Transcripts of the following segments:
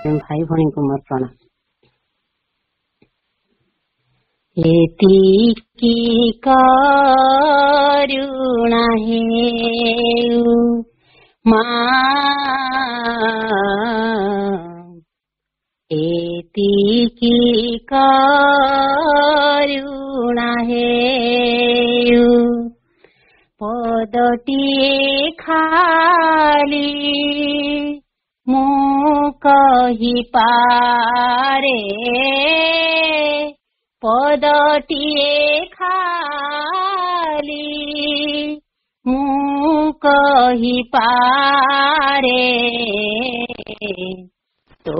भाई भणी को मोर प्रणाम। एतिकी करुणा हेउ एतिकी करुणा हेउ पदटिए खाली मु कहि पारे पदटिए खाली मु कहि पारे तो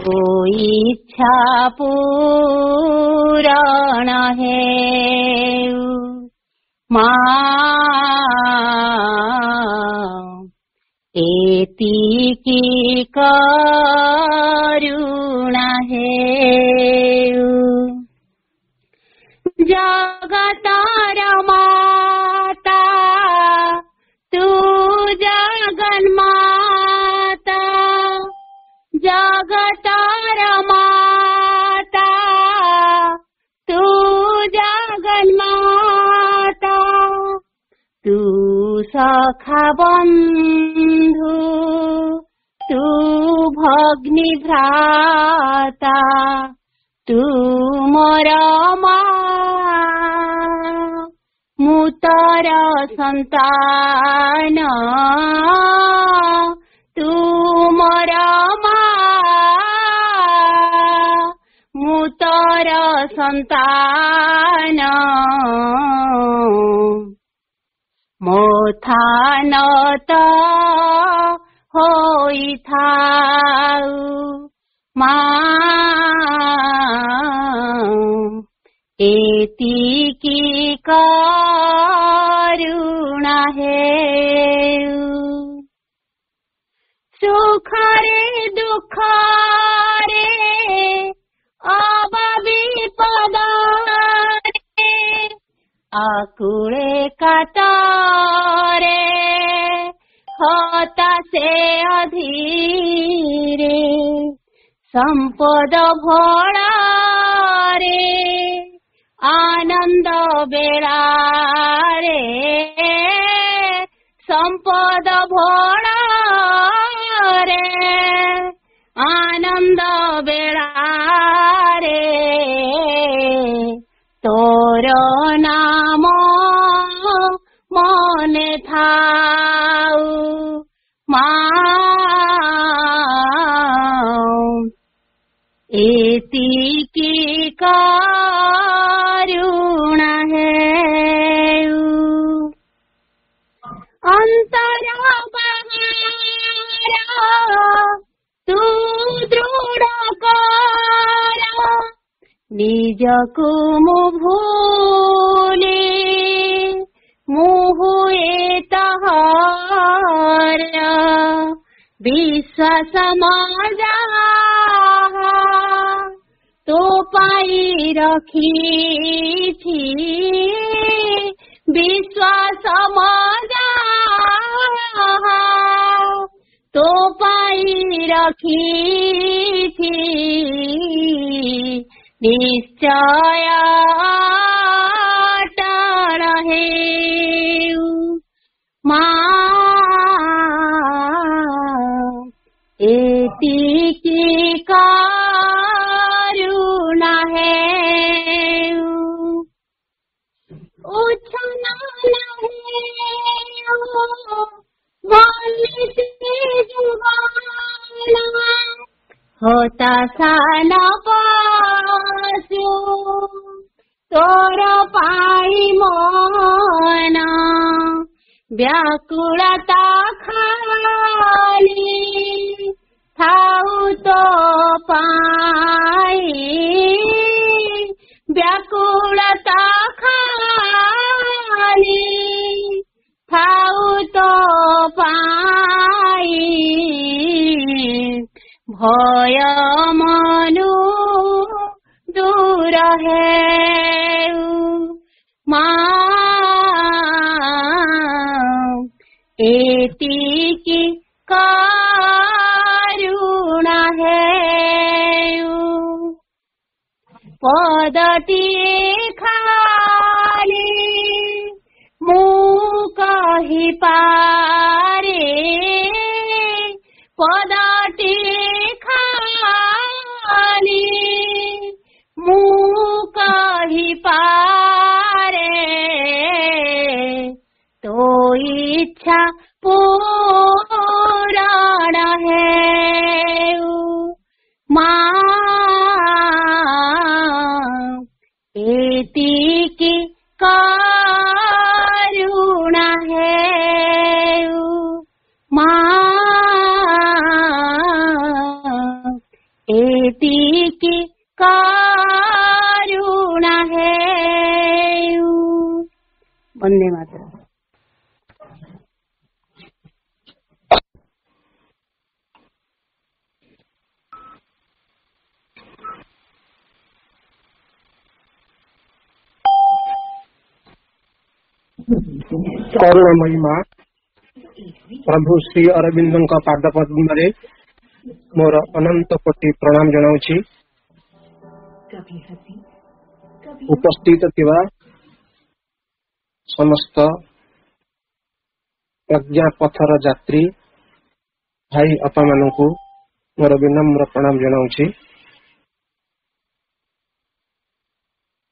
इच्छा पूरण हेउ एतिकी करुणा हेउ जगतर माता तू जगन्माता जगतर माता तू जगन्माता तू सखा बंधु तू भग्नि भ्राता तू मोर मु तोर संतान तू मोर मु तोर संतान मो थान तो होई थाउ एतिकी करुणा हेउ सुखरे दुखरे अब विपदरे आकुले कातरे हताशे अधीरे संपद भोळारे आनंद बेळारे संपद भोळारे आनंद बेळारे तोर नाम मने थाउ एतिकी करुणा हेउ अंतर बहार तू दृढ़ कर निजकु मु भूली मुहुए तहार विश्वास मजा तो पाई रखी विश्वास मजा तो पाई रखी निश्चय अटल हेउ एतिकी करुणा हेउ उछना हेउ बोलते जुबाना हताशा न पासु तोर पाई मन व्याकुलता खाली थाउ तो पाई व्याकुलता खाली थाउ तो पाई भय मनु दूर हेउ एतिकी करुणा हेउ। पदटिए खाली मु कही पारे पदटिए खाली मु कही पारे तो इच्छा पूरण है माँ एतिकी करुणा है माँ एतिकी करुणा है। वंदे मातरम। करुणामयी माँ प्रभु श्री अरविंद पाद पद्म मोर अनंत कोटि प्रणाम जनाऊछि। उपस्थित थिबा समस्त प्रज्ञा पथर यात्री भाई अपा मानकु मोर विनम्र प्रणाम जनाऊछि।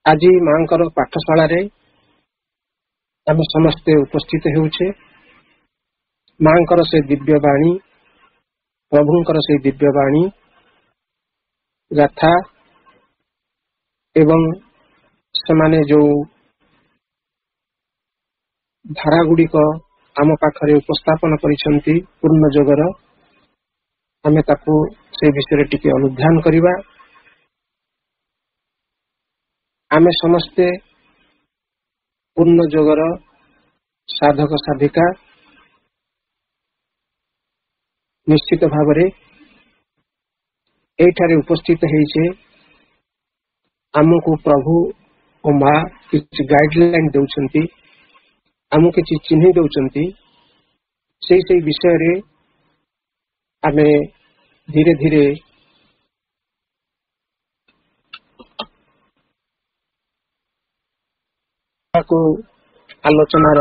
आज मांकर पाठशाला रे आम समस्ते उपस्थित हेउछे। मांकर से दिव्य वाणी प्रभुंकर से दिव्य वाणी गाथा एवं समाने जो धारा गुड़िक आम पाखरे उपस्थापन करिसंती पूर्ण जोगर आमे ताकू से विषय टिके अनुध्यान करिबा। आमे समस्ते पूर्ण जोगर साधक साधिका निश्चित भावरे एठारे उपस्थित हेइछे। आमको प्रभु और माँ किसी गाइडलाइन देउछंती, आमको किसी चिन्ह देउछंती। से विषय रे आमे धीरे धीरे को आलोचनार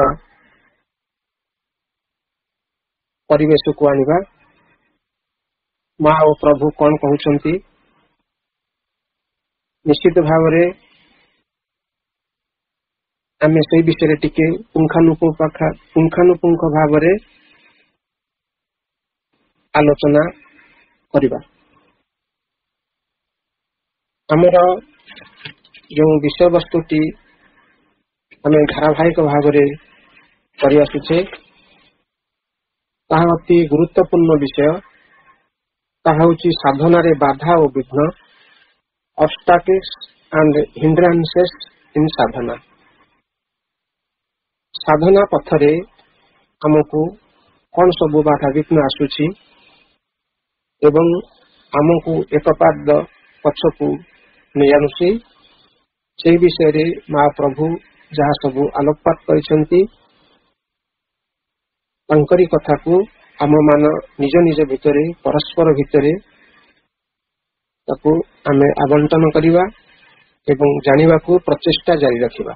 परिवेश को आनिबा। माँ और प्रभु कौन कहउछंती निश्चित भावरे आमे से विषय टिके पुंखानुपुंख भावरे आलोचना करिबा। हमर जो विषय वस्तुटी आमे धारावाहिक भावरे करि आसुछे ताहा अति गुरुत्वपूर्ण विषय। ताहा होची साधना रे बाधा और विघ्न, ऑब्स्टैकल्स एंड हिंड्रेंसेस इन साधना। साधना पथरे हमको कौन सब बाधा विघ्न आसुची एवं हमको एक पाद पछकू नहीं आनुची से विषय रे माँ प्रभु जहाँ सब आलोकपात करिसंती तांकरी कथा को आम मान निज निज भितरे परस्पर भितरे ताकू आमे आवंटन करिबा एवं जानिबा को प्रचेष्टा जारी रखिबा।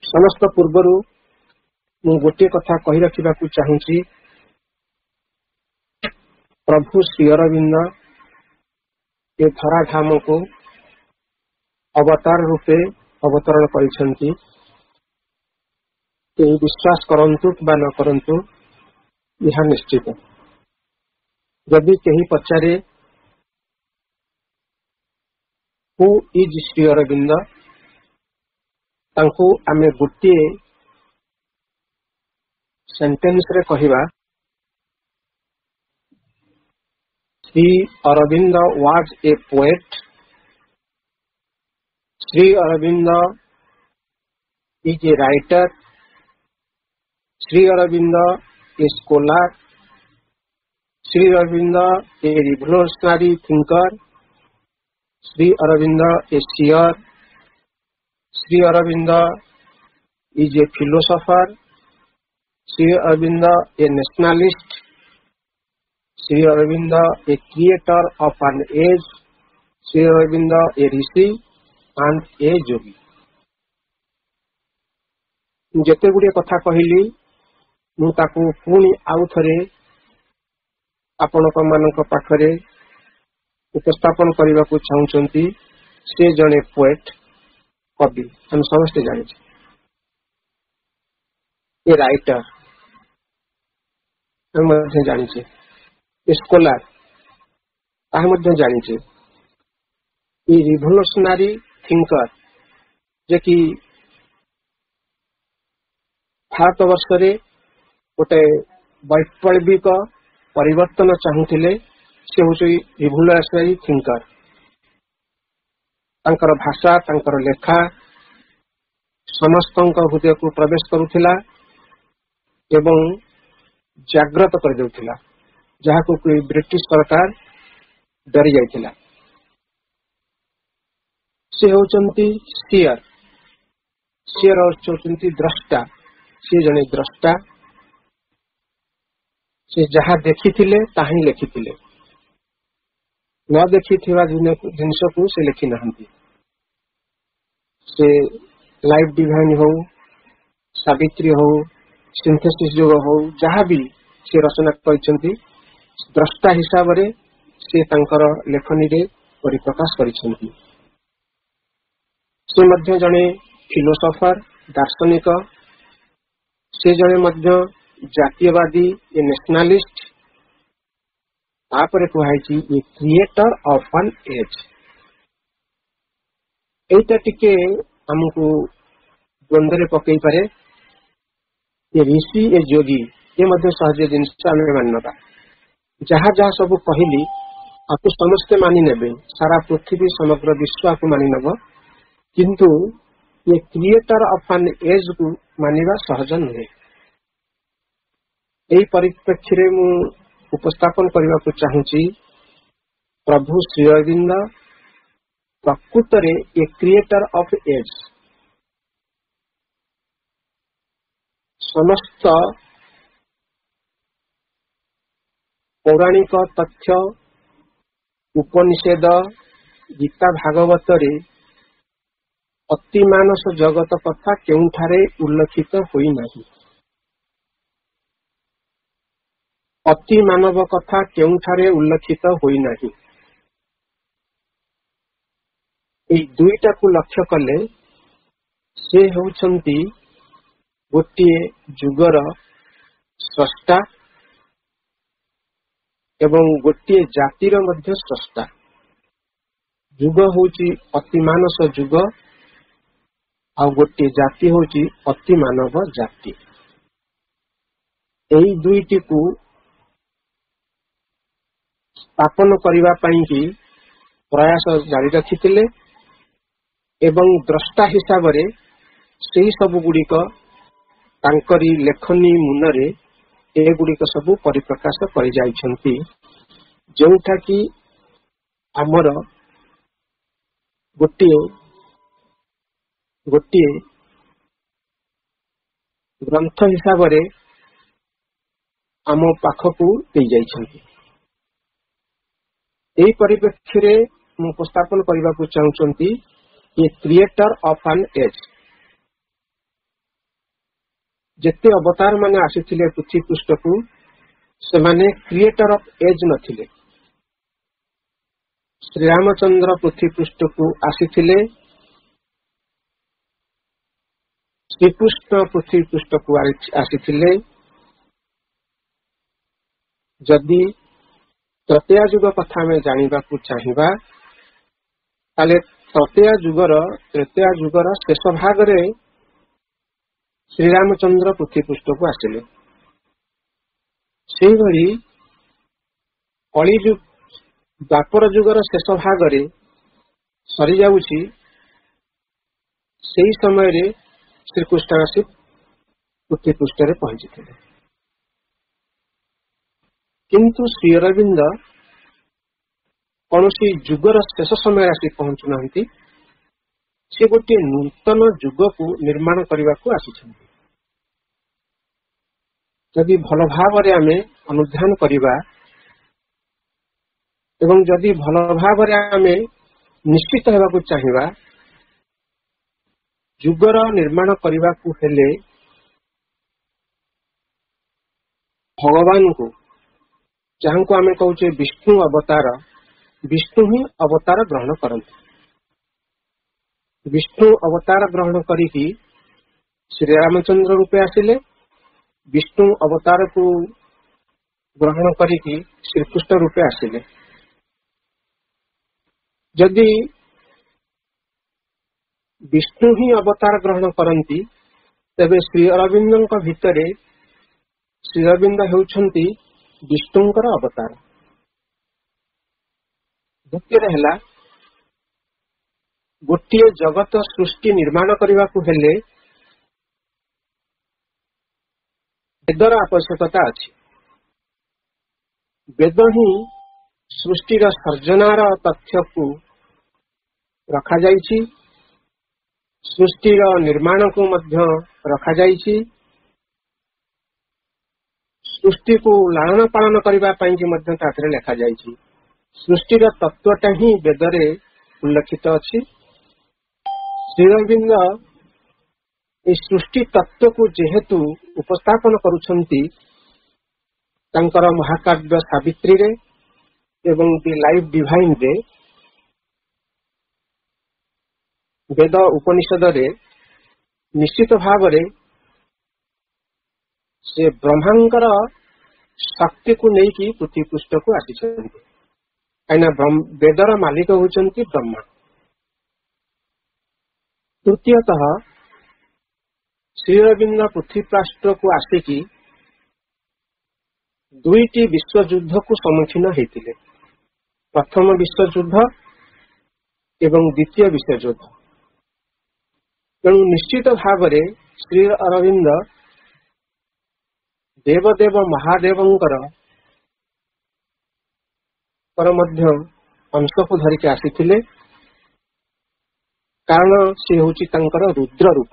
समस्त पूर्वरु मु गोटे कथा कहि रखिबा को चाहूची। प्रभु श्री अरविंद ये धराधाम को अवतार रूपे अवतरण करिसंती। केही विश्वास करंतु बा न करंतु यह निश्चित। यदि केही पचारे हु इज श्री अरविंद तांको आमे गोटे सेंटेंस रे कहिबा Sri Aurobindo was a poet, Sri Aurobindo is a writer, Sri Aurobindo a scholar, Sri Aurobindo a revolutionary thinker, Sri Aurobindo a seer, Sri Aurobindo is a philosopher, Sri Aurobindo a nationalist, Sri Aurobindo, a creator of an age, Sri Aurobindo, a rishi and a yogi. ଯେତେ ଗୁଡ଼ିଏ କଥା କହିଲି ମୁଁ ତାକୁ ପୁଣି ଆଉ ଥରେ ଆପଣଙ୍କ ମାନଙ୍କ ପାଖରେ ଉପସ୍ଥାପନ କରିବାକୁ ଚାହୁଁଛନ୍ତି। ସେ ଜଣେ ପୋଏଟ, କବି, ଆମେ ସମସ୍ତେ ଜାଣିଛେ। ଏ ରାଇଟର ଆମେ ମଧ୍ୟ ଜାଣିଛେ, ଏ ସ୍କଲାର ତାହା ମଧ୍ୟ ଜାଣିଛେ। ଏ ରିଭଲ୍ୟୁସନାରୀ ଥିଙ୍କର ଯେ କି ଭାରତ ବର୍ଷରେ ଗୋଟେ ବୈପ୍ଳବିକ ପରିବର୍ତ୍ତନ ଚାହୁଁଥିଲେ, ସେ ହେଉଛି ରିଭଲ୍ୟୁସନାରୀ ଥିଙ୍କର। ତାଙ୍କର ଭାଷା, ତାଙ୍କର ଲେଖା ସମସ୍ତଙ୍କ ହୃଦୟକୁ ପ୍ରବେଶ କରୁଥିଲା ଏବଂ ଜାଗ୍ରତ କରିଦେଉଥିଲା, ଯାହାକୁ ବ୍ରିଟିଶ ସରକାର ଡରି ଯାଇଥିଲା। ସେ ହେଉଛନ୍ତି ସିୟର। ସିୟର ହେଉଛନ୍ତି ଦ୍ରଷ୍ଟା। ସେ ଜଣେ ଦ୍ରଷ୍ଟା। ସେ ଯାହା ଦେଖିଥିଲେ ତାହା ହିଁ ଲେଖିଥିଲେ। ନ ଦେଖିଥିବା ଜିନିଷକୁ ସେ ଲେଖି ନାହାନ୍ତି। ସେ ଲାଇଫ ଡିଭାଇନ ହଉ, ସାବିତ୍ରୀ ହଉ, ସିନ୍ଥେସିସ୍ ଯୋଗ ହଉ, ଯାହା ବି ସେ ରଚନା କରିଛନ୍ତି, ଦ୍ରଷ୍ଟା ହିସାବରେ ସେ ତାଙ୍କର ଲେଖନୀରେ ପରିପ୍ରକାଶ କରିଛନ୍ତି। ସେ ମଧ୍ୟ ଜଣେ ଫିଲୋସଫର, ଦାର୍ଶନିକ। ସେ ଜଣେ ମଧ୍ୟ ଜାତୀୟବାଦୀ, ଏ ନ୍ୟାସନାଲିଷ୍ଟ। ତାପରେ କୁହାଯାଇଛି ଏ କ୍ରିଏଟର ଅଫ ଆନ୍ ଏଜ୍। ଏଇଟା ଟିକେ ଆମକୁ ଦ୍ୱନ୍ଦ୍ୱରେ ପକେଇ ପାରେ। ଏ ଋଷି, ଏ ଯୋଗୀ, ଏ ମଧ୍ୟ ସହଜ ଜିନିଷ ଆମେ ମାନିନେବା। ଯାହା ଯାହା ସବୁ କହିଲି ଆକୁ ସମସ୍ତେ ମାନି ନେବେ, ସାରା ପୃଥିବୀ ସମଗ୍ର ବିଶ୍ୱ ଆକୁ ମାନି ନେବ, କିନ୍ତୁ ଏ କ୍ରିଏଟର ଅଫ ଆନ୍ ଏଜ୍ କୁ ମାନିବା ସହଜ ନୁହେଁ। ଏହି ପରିପ୍ରେକ୍ଷୀରେ ମୁଁ ଉପସ୍ଥାପନ କରିବାକୁ ଚାହୁଁଛି, ପ୍ରଭୁ ଶ୍ରୀ ଅରବିନ୍ଦ ପ୍ରକୃତରେ ଏ କ୍ରିଏଟର ଅଫ ଏଜ୍। ସମସ୍ତ ପୌରାଣିକ ତଥ୍ୟ, ଉପନିଷେଦ, ଗୀତା ଭାଗବତରେ ଅତିମାନସ ଜଗତ କଥା କେଉଁଠାରେ ଉଲ୍ଲେଖିତ ହୋଇନାହିଁ। ଅତି ମାନବ କଥା କେଉଁଠାରେ ଉଲ୍ଲେଖିତ ହୋଇନାହିଁ। ଏହି ଦୁଇଟାକୁ ଲକ୍ଷ୍ୟ କଲେ ସେ ହେଉଛନ୍ତି ଗୋଟିଏ ଯୁଗର ସ୍ରଷ୍ଟା ଏବଂ ଗୋଟିଏ ଜାତିର ମଧ୍ୟ ସ୍ରଷ୍ଟା। ଯୁଗ ହେଉଛି ଅତିମାନସ ଯୁଗ, ଆଉ ଗୋଟିଏ ଜାତି ହେଉଛି ଅତି ମାନବ ଜାତି। ଏହି ଦୁଇଟିକୁ ସ୍ଥାପନ କରିବା ପାଇଁ ପ୍ରୟାସ ଜାରି ରଖିଥିଲେ ଏବଂ ଦ୍ରଷ୍ଟା ହିସାବରେ ସେହି ସବୁ ଗୁଡ଼ିକ ତାଙ୍କରି ଲେଖନୀ ମୁନରେ ଏଗୁଡ଼ିକ ସବୁ ପରିପ୍ରକାଶ କରିଯାଇଛନ୍ତି, ଯେଉଁଟା କି ଆମର ଗୋଟିଏ ଗ୍ରନ୍ଥ ହିସାବରେ ଆମ ପାଖକୁ ଦେଇଯାଇଛନ୍ତି। ଏହି ପରିପ୍ରେକ୍ଷୀରେ ମୁଁ ଉପସ୍ଥାପନ କରିବାକୁ ଚାହୁଁଛନ୍ତି ଏ କ୍ରିଏଟର ଅଫ ଆନ୍ ଏଜ୍। ଯେତେ ଅବତାର ମାନେ ଆସିଥିଲେ ପୃଥିବୀ ପୃଷ୍ଠକୁ, ସେମାନେ କ୍ରିଏଟର ଅଫ ଏଜ୍ ନଥିଲେ। ଶ୍ରୀରାମଚନ୍ଦ୍ର ପୃଥିବୀ ପୃଷ୍ଠକୁ ଆସିଥିଲେ, ଶ୍ରୀକୃଷ୍ଣ ପୃଥିବୀ ପୃଷ୍ଠକୁ ଆସିଥିଲେ। ଯଦି ତ୍ରେତୟା ଯୁଗ କଥା ଆମେ ଜାଣିବାକୁ ଚାହିଁବା, ତାହେଲେ ତ୍ରେତୟା ଯୁଗର ଶେଷ ଭାଗରେ ଶ୍ରୀରାମଚନ୍ଦ୍ର ପୃଥିବୀ ପୃଷ୍ଠକୁ ଆସିଲେ। ସେହିଭଳି କଳିଯୁଗ, ଦ୍ୱାପର ଯୁଗର ଶେଷ ଭାଗରେ ସରିଯାଉଛି, ସେହି ସମୟରେ ଶ୍ରୀକୃଷ୍ଣ ଆସି ପୃଥିବୀ ପୃଷ୍ଠରେ ପହଞ୍ଚିଥିଲେ। କିନ୍ତୁ ଶ୍ରୀ ଅରବିନ୍ଦ କୌଣସି ଯୁଗର ଶେଷ ସମୟରେ ଆସି ପହଞ୍ଚୁନାହାନ୍ତି, ସେ ଗୋଟିଏ ନୂତନ ଯୁଗକୁ ନିର୍ମାଣ କରିବାକୁ ଆସିଛନ୍ତି। ଯଦି ଭଲ ଭାବରେ ଆମେ ଅନୁଧ୍ୟାନ କରିବା, ଏବଂ ଯଦି ଭଲ ଭାବରେ ଆମେ ନିଶ୍ଚିତ ହେବାକୁ ଚାହିଁବା, ଯୁଗର ନିର୍ମାଣ କରିବାକୁ ହେଲେ ଭଗବାନଙ୍କୁ, ଯାହାଙ୍କୁ ଆମେ କହୁଛେ ବିଷ୍ଣୁ ଅବତାର, ବିଷ୍ଣୁ ହିଁ ଅବତାର ଗ୍ରହଣ କରନ୍ତି। ବିଷ୍ଣୁ ଅବତାର ଗ୍ରହଣ କରିକି ଶ୍ରୀରାମଚନ୍ଦ୍ର ରୂପେ ଆସିଲେ, ବିଷ୍ଣୁ ଅବତାରକୁ ଗ୍ରହଣ କରିକି ଶ୍ରୀକୃଷ୍ଣ ରୂପେ ଆସିଲେ। ଯଦି ବିଷ୍ଣୁ ହିଁ ଅବତାର ଗ୍ରହଣ କରନ୍ତି, ତେବେ ଶ୍ରୀ ଅରବିନ୍ଦଙ୍କ ଭିତରେ ଶ୍ରୀଅରବିନ୍ଦ ହେଉଛନ୍ତି ବିଷ୍ଣୁଙ୍କର ଅବତାର। ଦ୍ୱିତୀୟରେ ହେଲା, ଗୋଟିଏ ଜଗତ ସୃଷ୍ଟି ନିର୍ମାଣ କରିବାକୁ ହେଲେ ବେଦର ଆବଶ୍ୟକତା ଅଛି। ବେଦ ହିଁ ସୃଷ୍ଟିର ସର୍ଜନାର ତଥ୍ୟକୁ ରଖାଯାଇଛି, ସୃଷ୍ଟିର ନିର୍ମାଣକୁ ମଧ୍ୟ ରଖାଯାଇଛି, ସୃଷ୍ଟିକୁ ଲାଳନ ପାଳନ କରିବା ପାଇଁ ମଧ୍ୟ ତା ଦେହରେ ଲେଖାଯାଇଛି। ସୃଷ୍ଟିର ତତ୍ତ୍ୱଟା ହିଁ ବେଦରେ ଉଲ୍ଲେଖିତ ଅଛି। ଶ୍ରୀଅରବିନ୍ଦ ଏହି ସୃଷ୍ଟି ତତ୍ତ୍ୱକୁ ଯେହେତୁ ଉପସ୍ଥାପନ କରୁଛନ୍ତି ତାଙ୍କର ମହାକାବ୍ୟ ସାବିତ୍ରୀରେ ଏବଂ ଦି ଲାଇଫ୍ ଡିଭାଇନରେ, ବେଦ ଉପନିଷଦରେ ନିଶ୍ଚିତ ଭାବରେ ସେ ବ୍ରହ୍ମାଙ୍କର ଶକ୍ତିକୁ ନେଇକି ପୃଥିବୀ ପୃଷ୍ଠକୁ ଆସିଛନ୍ତି। କାହିଁକିନା ବେଦର ମାଲିକ ହେଉଛନ୍ତି ବ୍ରହ୍ମା। ତୃତୀୟତଃ, ଶ୍ରୀଅରବିନ୍ଦ ପୃଥିବୀ ପୃଷ୍ଠକୁ ଆସିକି ଦୁଇଟି ବିଶ୍ୱଯୁଦ୍ଧକୁ ସମ୍ମୁଖୀନ ହୋଇଥିଲେ। ପ୍ରଥମ ବିଶ୍ୱଯୁଦ୍ଧ ଏବଂ ଦ୍ୱିତୀୟ ବିଶ୍ୱଯୁଦ୍ଧ। ତେଣୁ ନିଶ୍ଚିତ ଭାବରେ ଶ୍ରୀ ଅରବିନ୍ଦ ଦେବଦେବ ମହାଦେବଙ୍କର ମଧ୍ୟ ଅଂଶକୁ ଧରିକି ଆସିଥିଲେ, କାରଣ ସେ ହେଉଛି ତାଙ୍କର ରୁଦ୍ର ରୂପ।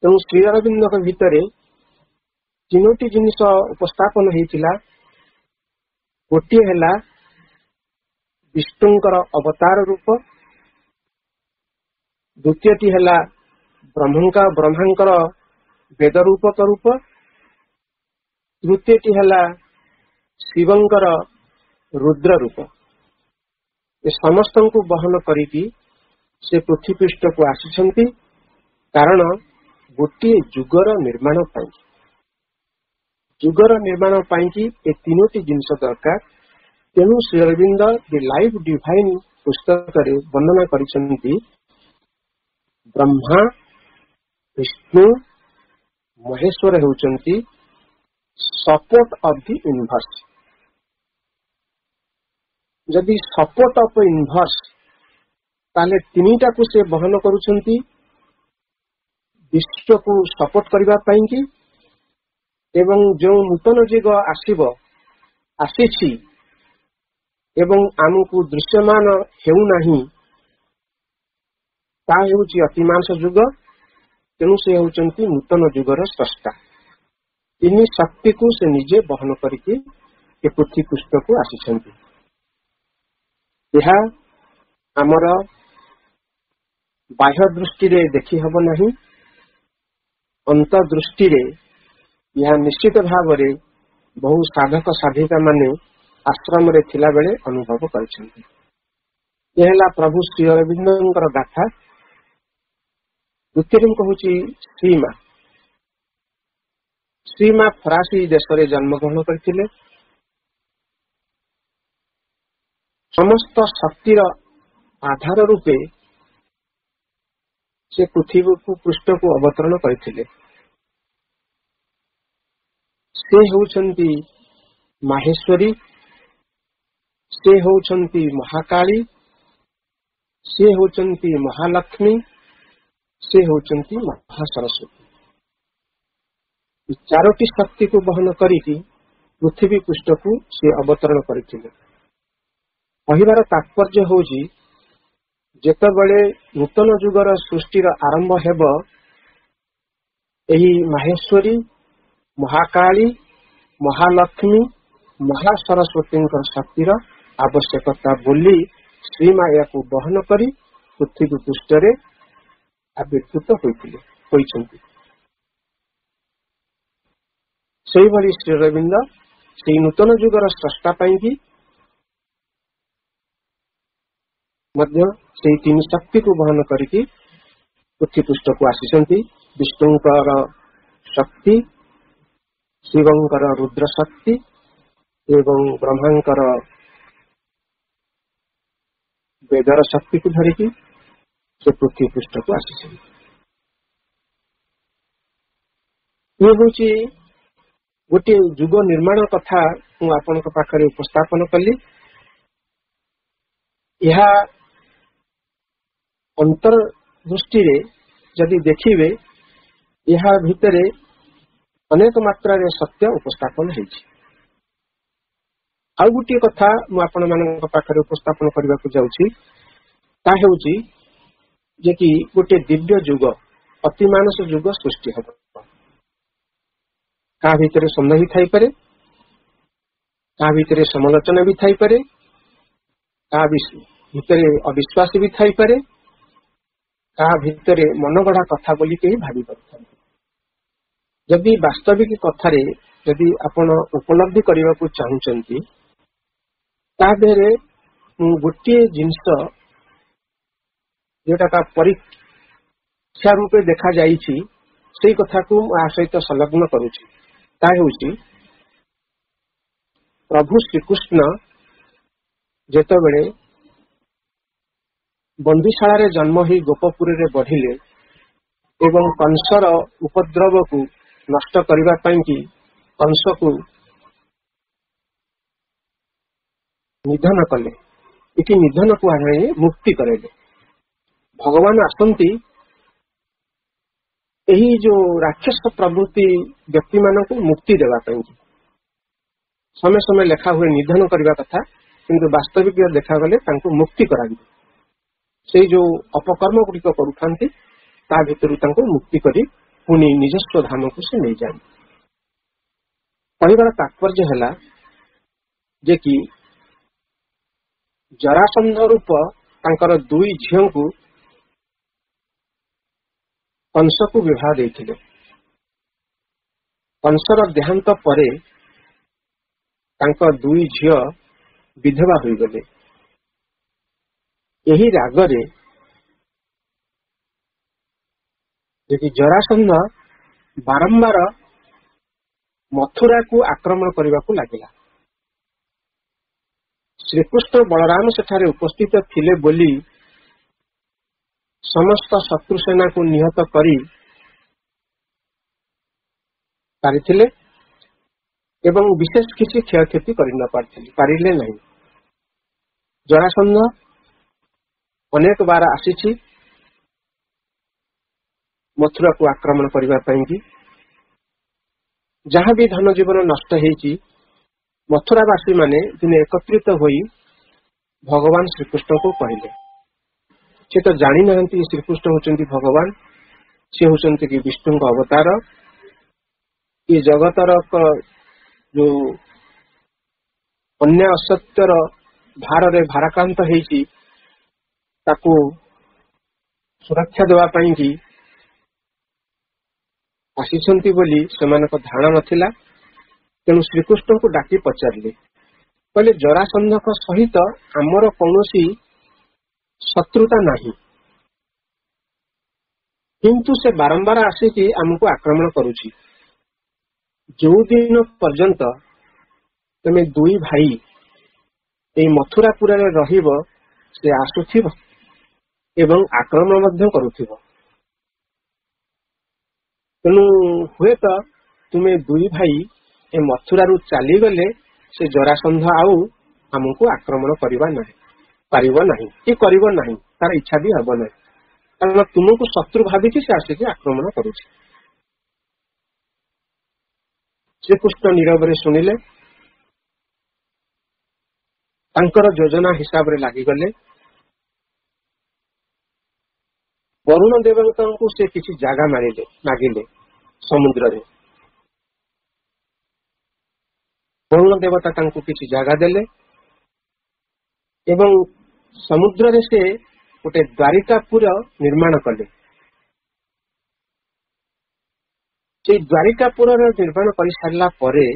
ତେଣୁ ଶ୍ରୀ ଅରବିନ୍ଦଙ୍କ ଭିତରେ ତିନୋଟି ଜିନିଷ ଉପସ୍ଥାପନ ହୋଇଥିଲା। ଗୋଟିଏ ହେଲା ବିଷ୍ଣୁଙ୍କର ଅବତାର ରୂପ, ଦ୍ୱିତୀୟଟି ହେଲା ବ୍ରହ୍ମାଙ୍କର ବେଦ ରୂପକ ରୂପ, ତୃତୀୟଟି ହେଲା ଶିବଙ୍କର ରୁଦ୍ର ରୂପ। ଏ ସମସ୍ତଙ୍କୁ ବହନ କରିକି ସେ ପୃଥ୍ୱୀ ପୃଷ୍ଠକୁ ଆସିଛନ୍ତି, କାରଣ ଗୋଟିଏ ଯୁଗର ନିର୍ମାଣ ପାଇଁ। ଯୁଗର ନିର୍ମାଣ ପାଇଁକି ଏ ତିନୋଟି ଜିନିଷ ଦରକାର। ତେଣୁ ଶ୍ରୀଅରବିନ୍ଦ ଦି ଲାଇଫ୍ ଡିଭାଇନ୍ ପୁସ୍ତକରେ ବର୍ଣ୍ଣନା କରିଛନ୍ତି, ବ୍ରହ୍ମା, ବିଷ୍ଣୁ, ମହେଶ୍ୱର ହେଉଛନ୍ତି ସପୋର୍ଟ ଅଫ୍ ଦି ୟୁନିଭର୍ସ। ଯଦି ସପୋର୍ଟ ଅଫ୍ ୟୁନିଭର୍ସ, ତାହେଲେ ତିନିଟାକୁ ସେ ବହନ କରୁଛନ୍ତି ବିଶ୍ୱକୁ ସପୋର୍ଟ କରିବା ପାଇଁକି, ଏବଂ ଯେଉଁ ନୂତନ ଯୁଗ ଆସିଛି ଏବଂ ଆମକୁ ଦୃଶ୍ୟମାନ ହେଉନାହିଁ, ତାହା ହେଉଛି ଅତିମାନସ ଯୁଗ। ତେଣୁ ସେ ହେଉଛନ୍ତି ନୂତନ ଯୁଗର ସ୍ରଷ୍ଟା। ତିନି ଶକ୍ତିକୁ ସେ ନିଜେ ବହନ କରିକି ଏ ପୃଥ୍ୱୀ ପୃଷ୍ଠକୁ ଆସିଛନ୍ତି। ଏହା ଆମର ବାହ୍ୟ ଦୃଷ୍ଟିରେ ଦେଖି ହେବ ନାହିଁ, ଅନ୍ତର୍ଦୃଷ୍ଟିରେ ଏହା ନିଶ୍ଚିତ ଭାବରେ ବହୁ ସାଧକ ସାଧିକା ମାନେ ଆଶ୍ରମରେ ଥିଲାବେଳେ ଅନୁଭବ କରିଛନ୍ତି। ଏହା ହେଲା ପ୍ରଭୁ ଶ୍ରୀ ଅରବିନ୍ଦଙ୍କର ଗାଥା। ଦ୍ୱିତୀୟରେ ମୁଁ କହୁଛି ଶ୍ରୀମା। ଶ୍ରୀମା ଫରାସୀ ଦେଶରେ ଜନ୍ମଗ୍ରହଣ କରିଥିଲେ। ସମସ୍ତ ଶକ୍ତିର ଆଧାର ରୂପେ ସେ ପୃଥିବୀ ପୃଷ୍ଠକୁ ଅବତରଣ କରିଥିଲେ। ସେ ହେଉଛନ୍ତି ମାହେଶ୍ୱରୀ, ସେ ହେଉଛନ୍ତି ମହାକାଳୀ, ସେ ହେଉଛନ୍ତି ମହାଲକ୍ଷ୍ମୀ, ସେ ହେଉଛନ୍ତି ମହାସରସ୍ୱତୀ। ଚାରୋଟି ଶକ୍ତିକୁ ବହନ କରିକି ପୃଥିବୀ ପୃଷ୍ଠକୁ ସେ ଅବତରଣ କରିଥିଲେ। କହିବାର ତାତ୍ପର୍ଯ୍ୟ ହେଉଛି, ଯେତେବେଳେ ନୂତନ ଯୁଗର ସୃଷ୍ଟିର ଆରମ୍ଭ ହେବ, ଏହି ମାହେଶ୍ୱରୀ, ମହାକାଳୀ, ମହାଲକ୍ଷ୍ମୀ, महासरस्वती शक्तिर आवश्यकता बोली श्रीमा या बहन करी पृथ्वी पृष्ठ आविर्भूत होइछन्ति। श्री अरविंद से नूतन जुगर स्रष्टा पाई से तीन शक्ति को बहन करके पृथ्वी पृष्ठ को आसीचंती। विष्णुंकर शक्ति, शिवंकर रुद्र शक्ति एवं ब्रह्मांकर वेदर शक्ति को धरिकी से पृथ्वी पृष्ठ को आसीचंती। ये होची गोटे जुग निर्माण कथा मु आपण पाखरे उपस्थापन कली। यह अंतर दृष्टि रे जदि देखिबे यह भितरे अनेक मात्रा रे सत्य उपस्थापन हेछि। आ गोटे कथा मु आपण मानक पाखरे उपस्थापन करबा को जाउछि ता हेउछि जे कि गोटे दिव्य जुग अतिमानस जुग सृष्टि हबो। का भितरे सन्देह भी थाई पारे, का भितरे समालोचना भी थाई पारे, का भितरे अविश्वास भी थाई पारे, का भितरे मनगढ़ा कथा बोली के भावी पारथां। जदि वास्तविक कथारे जदि आपण उपलब्धि करबा को चाहुचंती ता देरे गोटे जिंस जेटा का परीक्षा रूपे देखा जाइछि सेही कथा को आ सहित संलग्न करूछि। ता हेउछि प्रभु श्रीकृष्ण जेतबेले बंदीशाला रे जन्म ही गोपपुर रे बढ़िले एवं कंसर उपद्रव को नष्ट करबा पई कि कंस को निधन कले। इति निधन को आने मुक्ति करेले। भगवान आसंती यही जो राक्षस प्रवृत्ति व्यक्ति मान को मुक्ति देवा पई समय समय लेखा हुए निधन करबा कथा, किंतु वास्तविक देखा गले तांको मुक्ति कराबी। से जो अपकर्म गुड़िक करुथांती ता भितरु तांको मुक्ति करी पुनि निजस्व धाम को से नहीं जाए। कहबार तात्पर्य है जे कि जरासंध रूप तांकर दुई झियों को कंस को विवाह देथिले। कंसर देहांत परे तांकर दुई झियो विधवा होई गले। यही रागरे जे जरासंध बारंबार मथुरा को आक्रमण करने को लगिला। श्रीकृष्ण बलराम सेठारे उपस्थित थिले बोली समस्त शत्रु सेना को निहत करी पारिथिले एवं विशेष किसी क्षयक्षति करि न पारिले नहीं। जरासंध अनेक बार आसीछि मथुरा को आक्रमण करबा पई कि जहाँ भी धन जीवन नष्ट हेछि मथुरावासी माने दिने एकत्रित होई भगवान श्रीकृष्ण को कहले। से तो जानी नहंती श्रीकृष्ण होचंती भगवान, से होचंती कि विष्णु का अवतार। ये जगतर जो अन्य असत्यर भार रे भाराक्रांत हेछि ताको सुरक्षा देवा पई कि आसीछंती बोली सेमानक धारणा नथिला। तेणु श्रीकृष्ण को डाकी पचारिले, कहले जरासंध सहित आमर कौनसी शत्रुता नहीं, किंतु से बारंबार आसिकी आमको आक्रमण करुछि। जो दिन पर्यंत तमे दुई भाई ए मथुरापुर रे रहिबो से आसुथिबो एवं आक्रमण मध्य करुथिबो। तेणु हुए तो तुम्हें दुई भाई ए मथुरा रु चली गले से जरासंध आउ हमको आक्रमण करबा नहीं पारिबो नहीं कि करबो नहीं, तार इच्छा भी हबो नहीं, कारण तुमको शत्रु भाविकी से आसिकी आक्रमण करुछि। श्रीकृष्ण नीरव रे सुनिले, तांकर योजना हिसाब रे लागि गले। वरुण देवता को से किसी जगह मागिले समुद्र रे। ବରୁଣ ଦେବତା ତାଙ୍କୁ କିଛି ଜାଗା ଦେଲେ ଏବଂ ସମୁଦ୍ରରେ ସେ ଗୋଟେ ଦ୍ୱାରିକାପୁର ନିର୍ମାଣ କଲେ। ସେଇ ଦ୍ୱାରିକାପୁରର ନିର୍ମାଣ କରିସାରିଲା ପରେ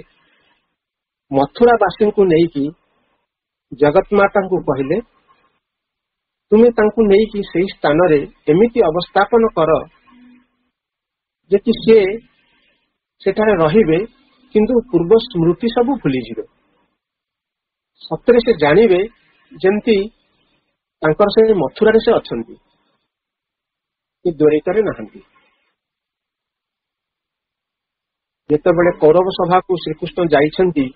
ମଥୁରାବାସୀଙ୍କୁ ନେଇକି ଜଗତମାତାଙ୍କୁ କହିଲେ, ତୁମେ ତାଙ୍କୁ ନେଇକି ସେଇ ସ୍ଥାନରେ ଏମିତି ଅବସ୍ଥାପନ କର ଯେ କି ସିଏ ସେଠାରେ ରହିବେ କିନ୍ତୁ ପୂର୍ବ ସ୍ମୃତି ସବୁ ଭୁଲିଯିବେ। ସତରେ ସେ ଜାଣିବେ ଯେମିତି ତାଙ୍କର ସେ ମଥୁରାରେ ସେ ଅଛନ୍ତି, ସେ ଦ୍ୱାରିକାରେ ନାହାନ୍ତି। ଯେତେବେଳେ କୌରବ ସଭାକୁ ଶ୍ରୀକୃଷ୍ଣ ଯାଇଛନ୍ତି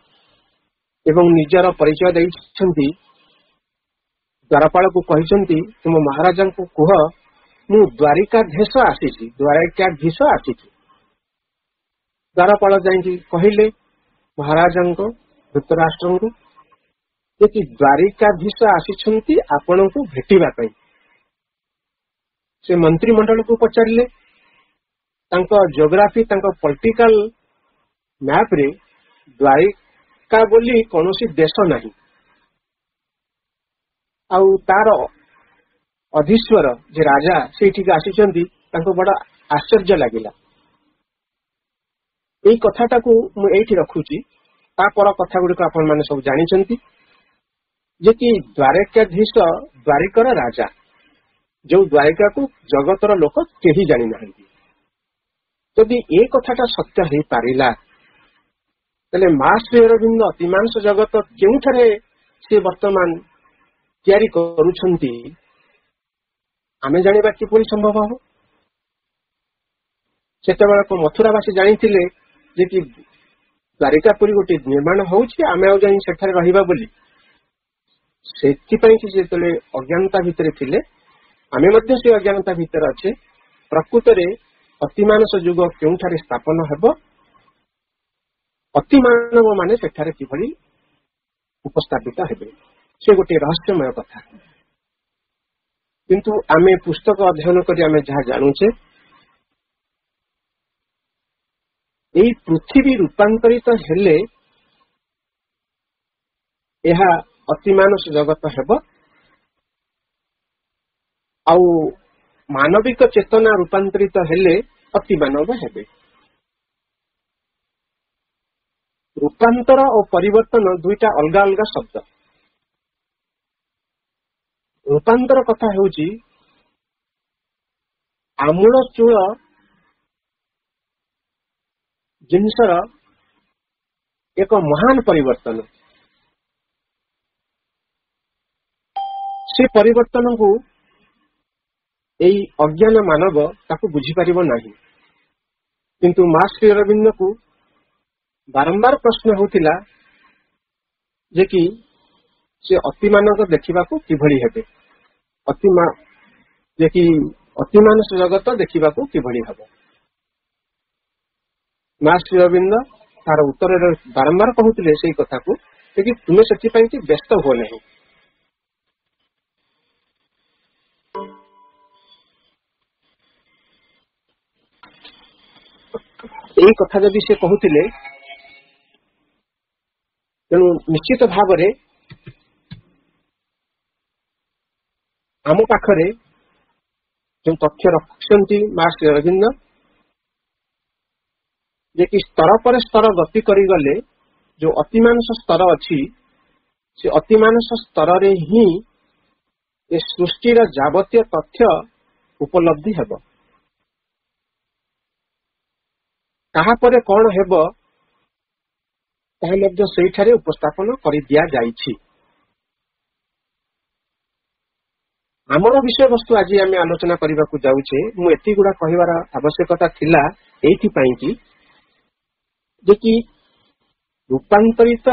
ଏବଂ ନିଜର ପରିଚୟ ଦେଇଛନ୍ତି, ଦ୍ୱାରପାଳକୁ କହିଛନ୍ତି, ତୁମ ମହାରାଜାଙ୍କୁ କୁହ ମୁଁ ଦ୍ୱାରିକାଧୀଶ ଆସିଛି। ଦ୍ୱାରପାଳ ଯାଇକି କହିଲେ ମହାରାଜାଙ୍କୁ, ଧୃତରାଷ୍ଟ୍ରଙ୍କୁ, ଯେ କି ଦ୍ୱାରିକାଧୀଶ ଆସିଛନ୍ତି ଆପଣଙ୍କୁ ଭେଟିବା ପାଇଁ। ସେ ମନ୍ତ୍ରିମଣ୍ଡଳକୁ ପଚାରିଲେ, ତାଙ୍କ ଜିଓଗ୍ରାଫି, ତାଙ୍କ ପଲିଟିକାଲ ମ୍ୟାପରେ ଦ୍ୱାରିକା ବୋଲି କୌଣସି ଦେଶ ନାହିଁ, ଆଉ ତାର ଅଧୀଶ୍ୱର ଯେ ରାଜା ସେଇଠିକି ଆସିଛନ୍ତି, ତାଙ୍କୁ ବଡ ଆଶ୍ଚର୍ଯ୍ୟ ଲାଗିଲା। ଏଇ କଥାଟାକୁ ମୁଁ ଏଇଠି ରଖୁଛି। ତାପର କଥା ଗୁଡିକ ଆପଣମାନେ ସବୁ ଜାଣିଛନ୍ତି ଯେ କି ଦ୍ୱାରକାଧୀଶ ଦ୍ୱାରିକାର ରାଜା, ଯୋଉ ଦ୍ୱାରିକାକୁ ଜଗତର ଲୋକ କେହି ଜାଣିନାହାନ୍ତି। ଯଦି ଏ କଥାଟା ସତ୍ୟ ହେଇପାରିଲା, ତାହେଲେ ମା ଶ୍ରୀ ଅରବିନ୍ଦ ଅତିମାନସ ଜଗତ କେଉଁଠାରେ ସେ ବର୍ତ୍ତମାନ ତିଆରି କରୁଛନ୍ତି ଆମେ ଜାଣିବା କିପରି ସମ୍ଭବ ହବ? ସେତେବେଳେ ମଥୁରାବାସୀ ଜାଣିଥିଲେ ଯେ କି ଦ୍ୱାରିକାପୁରୀ ଗୋଟେ ନିର୍ମାଣ ହଉଛି, ଆମେ ଆଉ ଯାଇ ସେଠାରେ ରହିବା ବୋଲି। ସେଥିପାଇଁ କି ଯେତେବେଳେ ଅଜ୍ଞାନତା ଭିତରେ ଥିଲେ, ଆମେ ମଧ୍ୟ ସେ ଅଜ୍ଞାନତା ଭିତରେ ଅଛେ। ପ୍ରକୃତରେ ଅତିମାନସ ଯୁଗ କେଉଁଠାରେ ସ୍ଥାପନ ହେବ, ଅତିମାନବ ମାନେ ସେଠାରେ କିଭଳି ଉପସ୍ଥାପିତ ହେବେ, ସେ ଗୋଟିଏ ରହସ୍ୟମୟ କଥା। କିନ୍ତୁ ଆମେ ପୁସ୍ତକ ଅଧ୍ୟୟନ କରି ଆମେ ଯାହା ଜାଣୁଛେ, ଏହି ପୃଥିବୀ ରୂପାନ୍ତରିତ ହେଲେ ଏହା ଅତିମାନସ ଜଗତ ହେବ, ଆଉ ମାନବିକ ଚେତନା ରୂପାନ୍ତରିତ ହେଲେ ଅତିମାନବ ହେବେ। ରୂପାନ୍ତର ଓ ପରିବର୍ତ୍ତନ ଦୁଇଟା ଅଲଗା ଅଲଗା ଶବ୍ଦ। ରୂପାନ୍ତର କଥା ହେଉଛି ଆମୂଳ ଚୂଳ ଜିନିଷର ଏକ ମହାନ ପରିବର୍ତ୍ତନ। ସେ ପରିବର୍ତ୍ତନକୁ ଏଇ ଅଜ୍ଞାନ ମାନବ ତାକୁ ବୁଝିପାରିବ ନାହିଁ। କିନ୍ତୁ ମା ଶ୍ରୀ ଅରବିନ୍ଦଙ୍କୁ ବାରମ୍ବାର ପ୍ରଶ୍ନ ହେଉଥିଲା ଯେ କି ସେ ଅତିମାନଙ୍କ ଦେଖିବାକୁ କିଭଳି ହେବେ, ଯେ କି ଅତିମାନସ ଜଗତ ଦେଖିବାକୁ କିଭଳି ହେବ। ମା ଶ୍ରୀ ଅରବିନ୍ଦ ତାର ଉତ୍ତରରେ ବାରମ୍ବାର କହୁଥିଲେ ସେଇ କଥାକୁ, ଯେ କି ତୁମେ ସେଥିପାଇଁ କି ବ୍ୟସ୍ତ ହୁଅ ନାହିଁ। ଏଇ କଥା ଯଦି ସେ କହୁଥିଲେ, ତେଣୁ ନିଶ୍ଚିତ ଭାବରେ ଆମ ପାଖରେ ଯେଉଁ ତଥ୍ୟ ରଖୁଛନ୍ତି ମା ଶ୍ରୀ ଅରବିନ୍ଦ, ଯେ କି ସ୍ତର ପରେ ସ୍ତର ଗତି କରିଗଲେ ଯୋଉ ଅତିମାନସ ସ୍ତର ଅଛି, ସେ ଅତିମାନସ ସ୍ତରରେ ହିଁ ଏ ସୃଷ୍ଟିର ଯାବତୀୟ ତଥ୍ୟ ଉପଲବ୍ଧି ହେବ। ତାହାପରେ କଣ ହେବ ତାହା ମଧ୍ୟ ସେଇଠାରେ ଉପସ୍ଥାପନ କରିଦିଆଯାଇଛି। ଆମର ବିଷୟବସ୍ତୁ ଆଜି ଆମେ ଆଲୋଚନା କରିବାକୁ ଯାଉଛେ, ମୁଁ ଏତିକି ଗୁଡା କହିବାର ଆବଶ୍ୟକତା ଥିଲା ଏଇଥିପାଇଁ କି ଯେ କି ରୂପାନ୍ତରିତ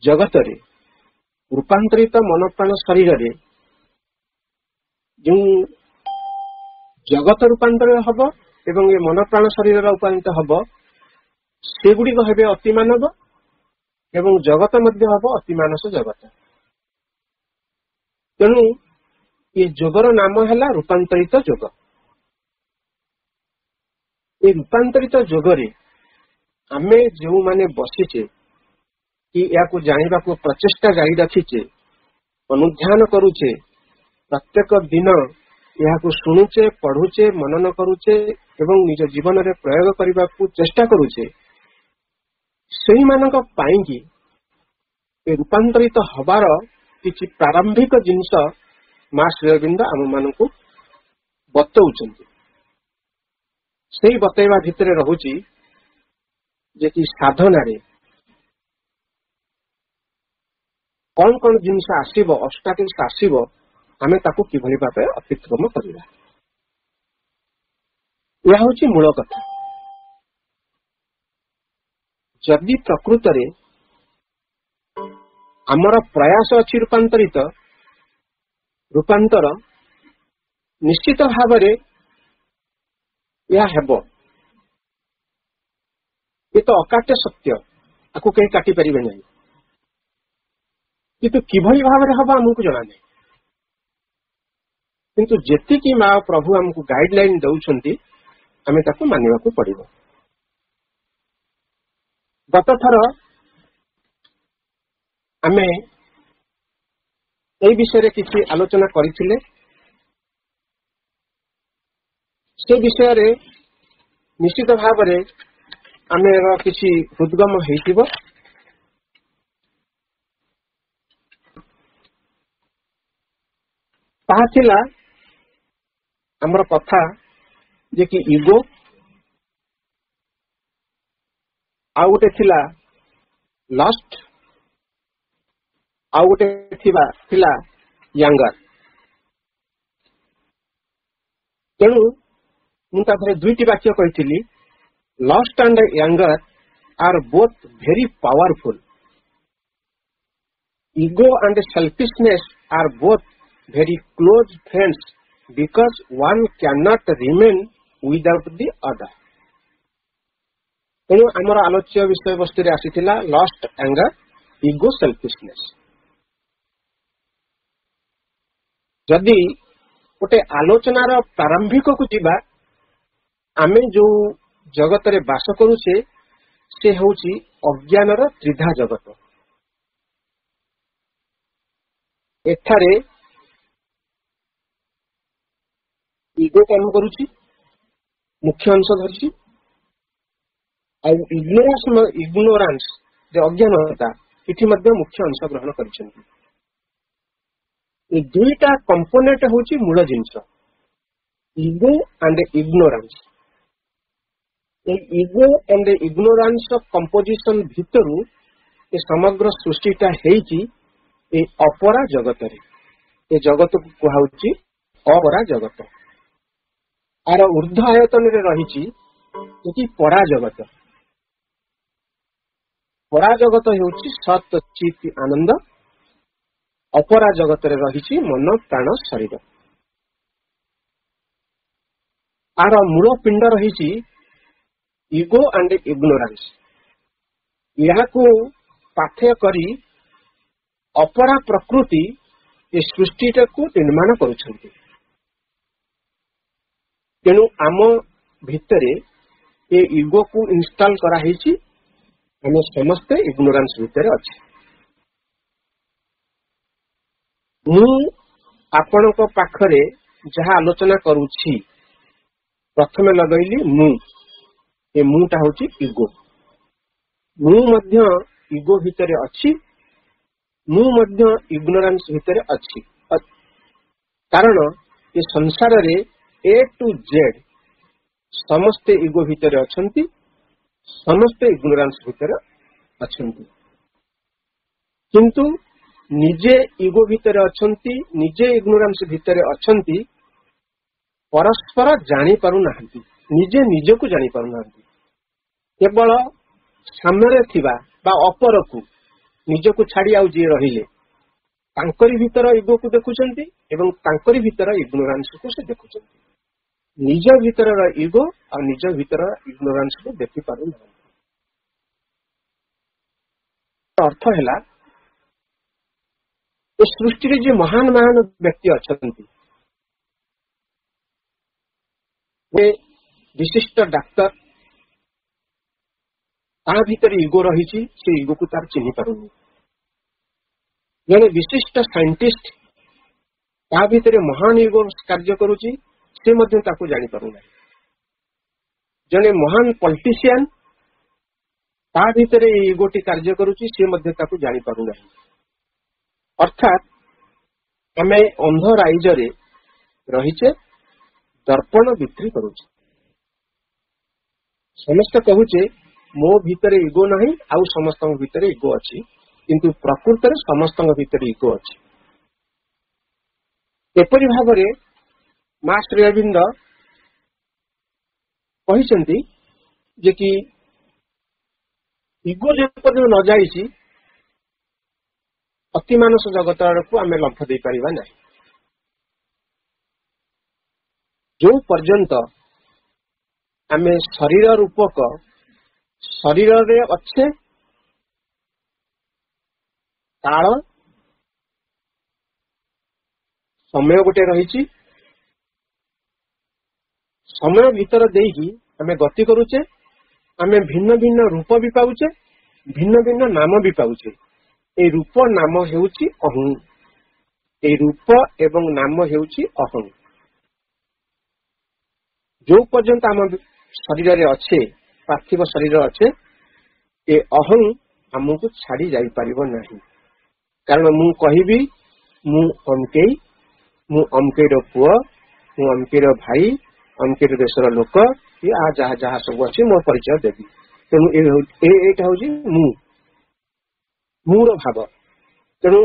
ଜଗତରେ, ରୂପାନ୍ତରିତ ମନପ୍ରାଣ ଶରୀରରେ ଯେଉଁ ଜଗତ ରୂପାନ୍ତର ହବ ଏବଂ ଏ ମନପ୍ରାଣ ଶରୀରର ରୂପାନ୍ତରିତ ହବ, ସେଗୁଡିକ ହେବେ ଅତିମାନବ ଏବଂ ଜଗତ ମଧ୍ୟ ହବ ଅତିମାନସ ଜଗତ। ତେଣୁ ଏ ଯୋଗର ନାମ ହେଲା ରୂପାନ୍ତରିତ ଯୋଗ। ଏ ରୂପାନ୍ତରିତ ଯୋଗରେ आमे जो माने बसीचे कि या जाना को प्रचेष्टा जारी रखीचे अनुध्यान करुचे प्रत्येक दिन यहाँ शुणुचे पढ़ुचे मनन करुचे एवं निज जीवन में प्रयोग करने को चेष्टा करुचे से मानक पाइंकी रूपांतरित हबार किछि प्रारंभिक जिनस मां श्री अरविंद आम मान बतौचंती से बतैवा भितर रहुची जे कि साधना रे कौन कौन जिनस आसीबो ऑब्स्टैकल्स आसीबो आमे ताकू किभली भाबे अतिक्रम करिबा यह होची मूल कथा। जदि प्रकृत रे आमर प्रयास अच्छी रूपांतर निश्चित भाव यह हेबो ये तो अकाट्य सत्य आपको कहीं काटी परिबे नहीं किंतु किभली भाव हम आमको जना नहीं किंतु जेतिकी माँ प्रभु आमको गाइडलाइन दउछंती आमे ताकू मानिबा को पड़िबो। गत थर आमे ए विषय रे किछि आलोचना करिथिले से विषय रे निश्चित भाव रे आमे किछि हृदगम हेतिबो। ताहा थिला हमर कथा जे कि ईगो आ गोटे थिला लस्ट आ गोटे थिला यंगर तेणु मुझे दुईटी वाक्य कही lust and anger are both very powerful ego and selfishness are both very close friends because one can not remain without the other. तेणु आमर आलोच्य विषय वस्तु रे आसीथिला लस्ट एंगर ईगो सेल्फिशनेस। जदि गोटे आलोचनार प्रारंभिक को जीवा आमे जो जगत रे बास करूचे से होची अज्ञानर त्रिधा जगत। एठारे ईगो काम करूची मुख्य अंश धरची इग्नोरांस जे अज्ञानता इठी मध्य मुख्य अंश ग्रहण करिसेंती। ए दुईटा कंपोनेंट होची मूल जिंस ईगो एंड इग्नोरांस। ए ईगो एंड इग्नोरांस कंपोजिशन भितरु ए समग्र सृष्टिटा हेची ए अपरा जगत रे ए जगत को कहाउची अपरा जगत। आर ऊर्ध्व आयतन रे रहिची कि परा जगत। परा जगत हेउची सत चित आनंद अपरा जगत रे रहिची मन प्राण शरीर। आर मूल पिंड रहिची ईगो एंड इग्नोरेंस। यह को पाथ्य करी अपरा प्रकृति ए सृष्टिटा को निर्माण करुछंती। तेणु आम भितरे ए ईगो को इंस्टॉल करा हिची हम समस्त इग्नोरेंस भितरे अछि। मु आपण को पाखरे जहा आलोचना करूछि प्रथमे लगैली मु ए मुटा होची ईगो। मु मध्य ईगो भितरे अछि मु मध्य इग्नोरेंस भितरे अछि। कारण ये संसार रे ए टू जेड समस्त ईगो भितरे अछंती समस्त इग्नोरेंस भितरे अछंती किंतु निजे ईगो भितरे अछंती निजे इग्नोरेंस भितरे अछंती परस्पर जानी पारु नाहंती निजे निजे को जानी पारु नाहंती। केवल सामने थिबा बा अपर को निजे को छाड़ी आउ जे रहिले तांकरी भीतर ईगो को देखुचंती एवं तांकरी भीतर इग्नोरेंस को से देखुचंती। निज भीतर ईगो और निज भीतर इग्नोरेंस को देखि पारु नाहंती। अर्थ हैला ए सृष्टि रे जे महान महान व्यक्ति अछंती वे विशिष्ट डाक्टर ତା ଭିତରେ ଇଗୋ ରହିଛି, ସେ ଇଗୋକୁ ତାର ଚିହ୍ନି ପାରୁନି। ଜଣେ ବିଶିଷ୍ଟ ସାଇଣ୍ଟିଷ୍ଟ ତା ଭିତରେ ମହାନ ଇଗୋ କାର୍ଯ୍ୟ କରୁଛି, ସେ ମଧ୍ୟ ତାକୁ ଜାଣିପାରୁନାହିଁ। ଜଣେ ମହାନ ପଲିଟିସିଆନ ତା ଭିତରେ ଏଇ ଇଗୋଟି କାର୍ଯ୍ୟ କରୁଛି, ସେ ମଧ୍ୟ ତାକୁ ଜାଣିପାରୁନାହିଁ। ଅର୍ଥାତ୍ ଆମେ ଅନ୍ଧ ରାଇଜରେ ରହିଛେ, ଦର୍ପଣ ବିକ୍ରି କରୁଛେ। ସମସ୍ତେ କହୁଛେ ମୋ ଭିତରେ ଇଗୋ ନାହିଁ, ଆଉ ସମସ୍ତଙ୍କ ଭିତରେ ଇଗୋ ଅଛି, କିନ୍ତୁ ପ୍ରକୃତରେ ସମସ୍ତଙ୍କ ଭିତରେ ଇଗୋ ଅଛି। ଏପରି ଭାବରେ ମା ଶ୍ରୀ ଅରବିନ୍ଦ କହିଛନ୍ତି ଯେ କି ଇଗୋ ଯେପର୍ଯ୍ୟନ୍ତ ନ ଯାଇଛି, ଅତିମାନସ ଜଗତ ଆଡ଼କୁ ଆମେ ଲକ୍ଷ୍ୟ ଦେଇପାରିବା ନାହିଁ। ଯେଉଁ ପର୍ଯ୍ୟନ୍ତ ଆମେ ଶରୀର ରୂପକ ଶରୀରରେ ଅଛେ, କାଳ ସମୟ ଗୋଟେ ରହିଛି, ସମୟ ଭିତର ଦେଇକି ଆମେ ଗତି କରୁଛେ, ଆମେ ଭିନ୍ନ ଭିନ୍ନ ରୂପ ବି ପାଉଛେ, ଭିନ୍ନ ଭିନ୍ନ ନାମ ବି ପାଉଛେ। এই ରୂପ ନାମ ହେଉଛି ଅହଂ। এই ରୂପ ଏବଂ ନାମ ହେଉଛି ଅହଂ। ଯେଉଁ ପର୍ଯ୍ୟନ୍ତ ଆମ ଶରୀରରେ ଅଛେ, ପାର୍ଥିବ ଶରୀର ଅଛେ, ଏ ଅହଂ ଆମକୁ ଛାଡି ଯାଇପାରିବ ନାହିଁ। କାରଣ ମୁଁ କହିବି ମୁଁ ଅମକେଇ, ମୁଁ ଅମକେଇର ପୁଅ, ମୁଁ ଅମକେଇର ଭାଇ, ଅମକେଇର ଦେଶର ଲୋକ, ଯାହା ଯାହା ସବୁ ଅଛି ମୋ ପରିଚୟ ଦେବି। ତେଣୁ ଏଇଟା ହଉଛି ମୁଁର ଭାବ। ତେଣୁ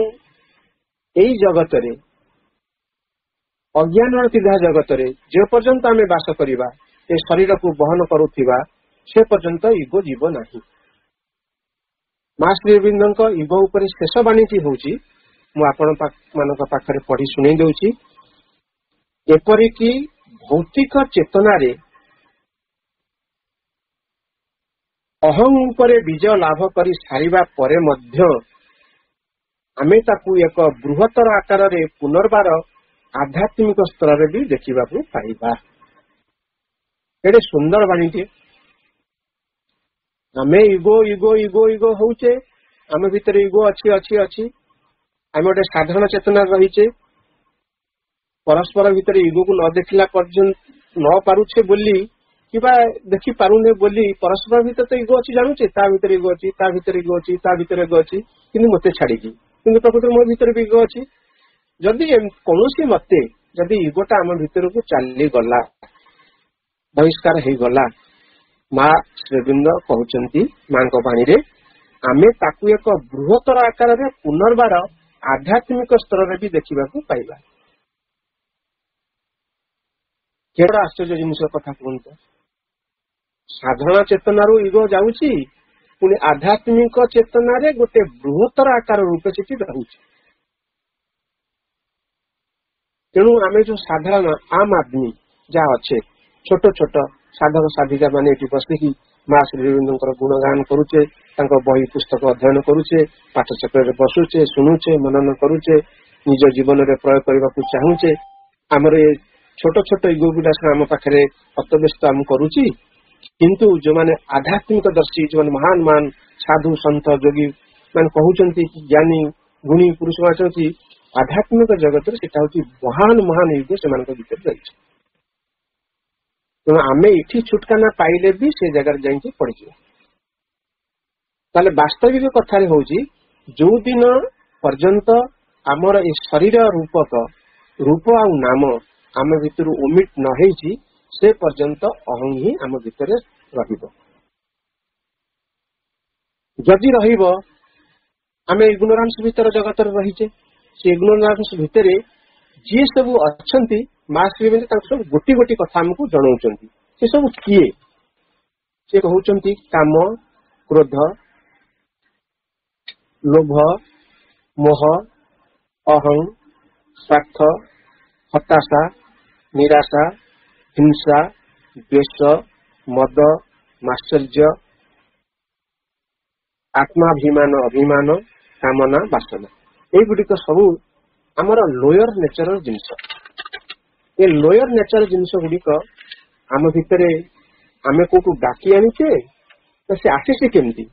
ଏଇ ଜଗତରେ, ଅଜ୍ଞାନର ସିଧା ଜଗତରେ ଯେ ପର୍ଯ୍ୟନ୍ତ ଆମେ ବାସ କରିବା, ଏ ଶରୀରକୁ ବହନ କରୁଥିବା, ସେ ପର୍ଯ୍ୟନ୍ତ ଇଗୋ ଯିବ ନାହିଁ। ମା ଶ୍ରୀ ଅରବିନ୍ଦଙ୍କ ଇଗୋ ଉପରେ ଶେଷ ବାଣୀଟି ହେଉଛି, ମୁଁ ଆପଣମାନଙ୍କ ପାଖରେ ପଢି ଶୁଣେଇ ଦେଉଛି। ଏପରିକି ଭୌତିକ ଚେତନାରେ ଅହଂ ଉପରେ ବିଜୟ ଲାଭ କରି ସାରିବା ପରେ ମଧ୍ୟ ଆମେ ତାକୁ ଏକ ବୃହତ୍ତର ଆକାରରେ ପୁନର୍ବାର ଆଧ୍ୟାତ୍ମିକ ସ୍ତରରେ ବି ଦେଖିବାକୁ ପାଇବା। ଏଟେ ସୁନ୍ଦର ବାଣୀଟିଏ। ଆମେ ଇଗୋ ଇଗୋ ଇଗୋ ଇଗୋ ହଉଛେ, ଆମ ଭିତରେ ଇଗୋ ଅଛି ଅଛି ଅଛି। ଆମେ ଗୋଟେ ସାଧାରଣ ଚେତନାରେ ରହିଛେ, ପରସ୍ପର ଭିତରେ ଇଗୋକୁ ନ ଦେଖିଲା ପର୍ଯ୍ୟନ୍ତ ନ ପାରୁଛେ ବୋଲି, କିମ୍ବା ଦେଖି ପାରୁନେ ବୋଲି ପରସ୍ପର ଭିତରେ ତ ଇଗୋ ଅଛି ଜାଣୁଛେ, ତା ଭିତରେ ଇଗୋ ଅଛି, ତା ଭିତରେ ଇଗୋ ଅଛି, ତା ଭିତରେ ଇଗୋ ଅଛି, କିନ୍ତୁ ମୋତେ ଛାଡିକି, କିନ୍ତୁ ପ୍ରକୃତରେ ମୋ ଭିତରେ ବି ଇଗୋ ଅଛି। ଯଦି କୌଣସି ମତେ ଯଦି ଇଗୋଟା ଆମ ଭିତରକୁ ଚାଲିଗଲା, ବହିଷ୍କାର ହେଇଗଲା, ମା ଶ୍ରୀ ଅରବିନ୍ଦ କହୁଛନ୍ତି ମାଙ୍କ ବାଣୀରେ, ଆମେ ତାକୁ ଏକ ବୃହତ୍ତର ଆକାରରେ ପୁନର୍ବାର ଆଧ୍ୟାତ୍ମିକ ସ୍ତରରେ ବି ଦେଖିବାକୁ ପାଇବା। କେବଳ ଆଶ୍ଚର୍ଯ୍ୟ ଜିନିଷ କଥା କୁହନ୍ତୁ। ସାଧାରଣ ଚେତନାରୁ ଇଗୋ ଯାଉଛି, ପୁଣି ଆଧ୍ୟାତ୍ମିକ ଚେତନାରେ ଗୋଟେ ବୃହତ୍ତର ଆକାର ରୂପେ ସେଠି ରହୁଛି। ତେଣୁ ଆମେ ଯୋଉ ସାଧାରଣ ଆମ୍ ଆଦମୀ ଯାହା ଅଛେ, ଛୋଟ ଛୋଟ ସାଧକ ସାଧିକା ମାନେ ଏଠି ବସିକି ମା ଶ୍ରୀ ଅରବିନ୍ଦଙ୍କର ଗୁଣଗାନ କରୁଛେ, ତାଙ୍କ ବହି ପୁସ୍ତକ ଅଧ୍ୟୟନ କରୁଛେ, ପାଠଚକ୍ରରେ ବସୁଛେ, ଶୁଣୁଛେ, ମନନ କରୁଛେ, ନିଜ ଜୀବନରେ ପ୍ରୟୋଗ କରିବାକୁ ଚାହୁଁଛେ। ଆମର ଏ ଛୋଟ ଛୋଟ ଇଗୋ ଗୁଡା ଆମ ପାଖରେ ଅସ୍ତବ୍ୟସ୍ତ ଆମ କରୁଛି। କିନ୍ତୁ ଯୋଉମାନେ ଆଧ୍ୟାତ୍ମିକ ଦର୍ଶୀ, ଯୋଉମାନେ ମହାନ ମହାନ ସାଧୁ ସନ୍ଥ ଯୋଗୀ ମାନେ କହୁଛନ୍ତି, ଜ୍ଞାନୀ ଗୁଣୀ ପୁରୁଷ ଅଛନ୍ତି, ଆଧ୍ୟାତ୍ମିକ ଜଗତରେ ସେଟା ହଉଛି ମହାନ ମହାନ ଇଗୋ ସେମାନଙ୍କ ଭିତରେ ରହିଛି। ତେଣୁ ଆମେ ଏଠି ଛୁଟକାନା ପାଇଲେ ବି ସେ ଜାଗାରେ ଯାଇକି ପଡିଯିବ। ତାହେଲେ ବାସ୍ତବିକ କଥାରେ ହଉଛି, ଯୋଉ ଦିନ ପର୍ଯ୍ୟନ୍ତ ଆମର ଏ ଶରୀର ରୂପକ ରୂପ ଆଉ ନାମ ଆମ ଭିତରୁ ଓମିଟ ନ ହେଇଛି, ସେ ପର୍ଯ୍ୟନ୍ତ ଅହଂ ହିଁ ଆମ ଭିତରେ ରହିବ। ଯଦି ରହିବ, ଆମେ ଇଗ୍ନୋରାନ୍ସ ଭିତରେ ଜଗତରେ ରହିଛେ। ସେ ଇଗ୍ନୋରାନ୍ସ ଭିତରେ ଯିଏ ସବୁ ଅଛନ୍ତି, ମା ଶ୍ରୀ ଅରବିନ୍ଦ ତାଙ୍କୁ ସବୁ ଗୋଟି ଗୋଟି କଥା ଆମକୁ ଜଣାଉଛନ୍ତି। ସେ ସବୁ କିଏ? ସେ କହୁଛନ୍ତି କାମ, କ୍ରୋଧ, ଲୋଭ, ମୋହ, ଅହଂ, ସ୍ୱାର୍ଥ, ହତାଶା, ନିରାଶା, ହିଂସା, ଦ୍ୱେଷ, ମଦ, ମାଶ୍ଚର୍ଯ୍ୟ, ଆତ୍ମାଭିମାନ, ଅଭିମାନ, କାମନା, ବାସନା। ଏଇଗୁଡିକ ସବୁ ଆମର ଲୋୟର ନେଚରର ଜିନିଷ। ଏ ଲୋୟର ନେଚର ଜିନିଷ ଗୁଡିକ ଆମ ଭିତରେ ଆମେ କୋଉଠୁ ଡାକି ଆଣିଛେ, ତ ସେ ଆସିଛି କେମିତି?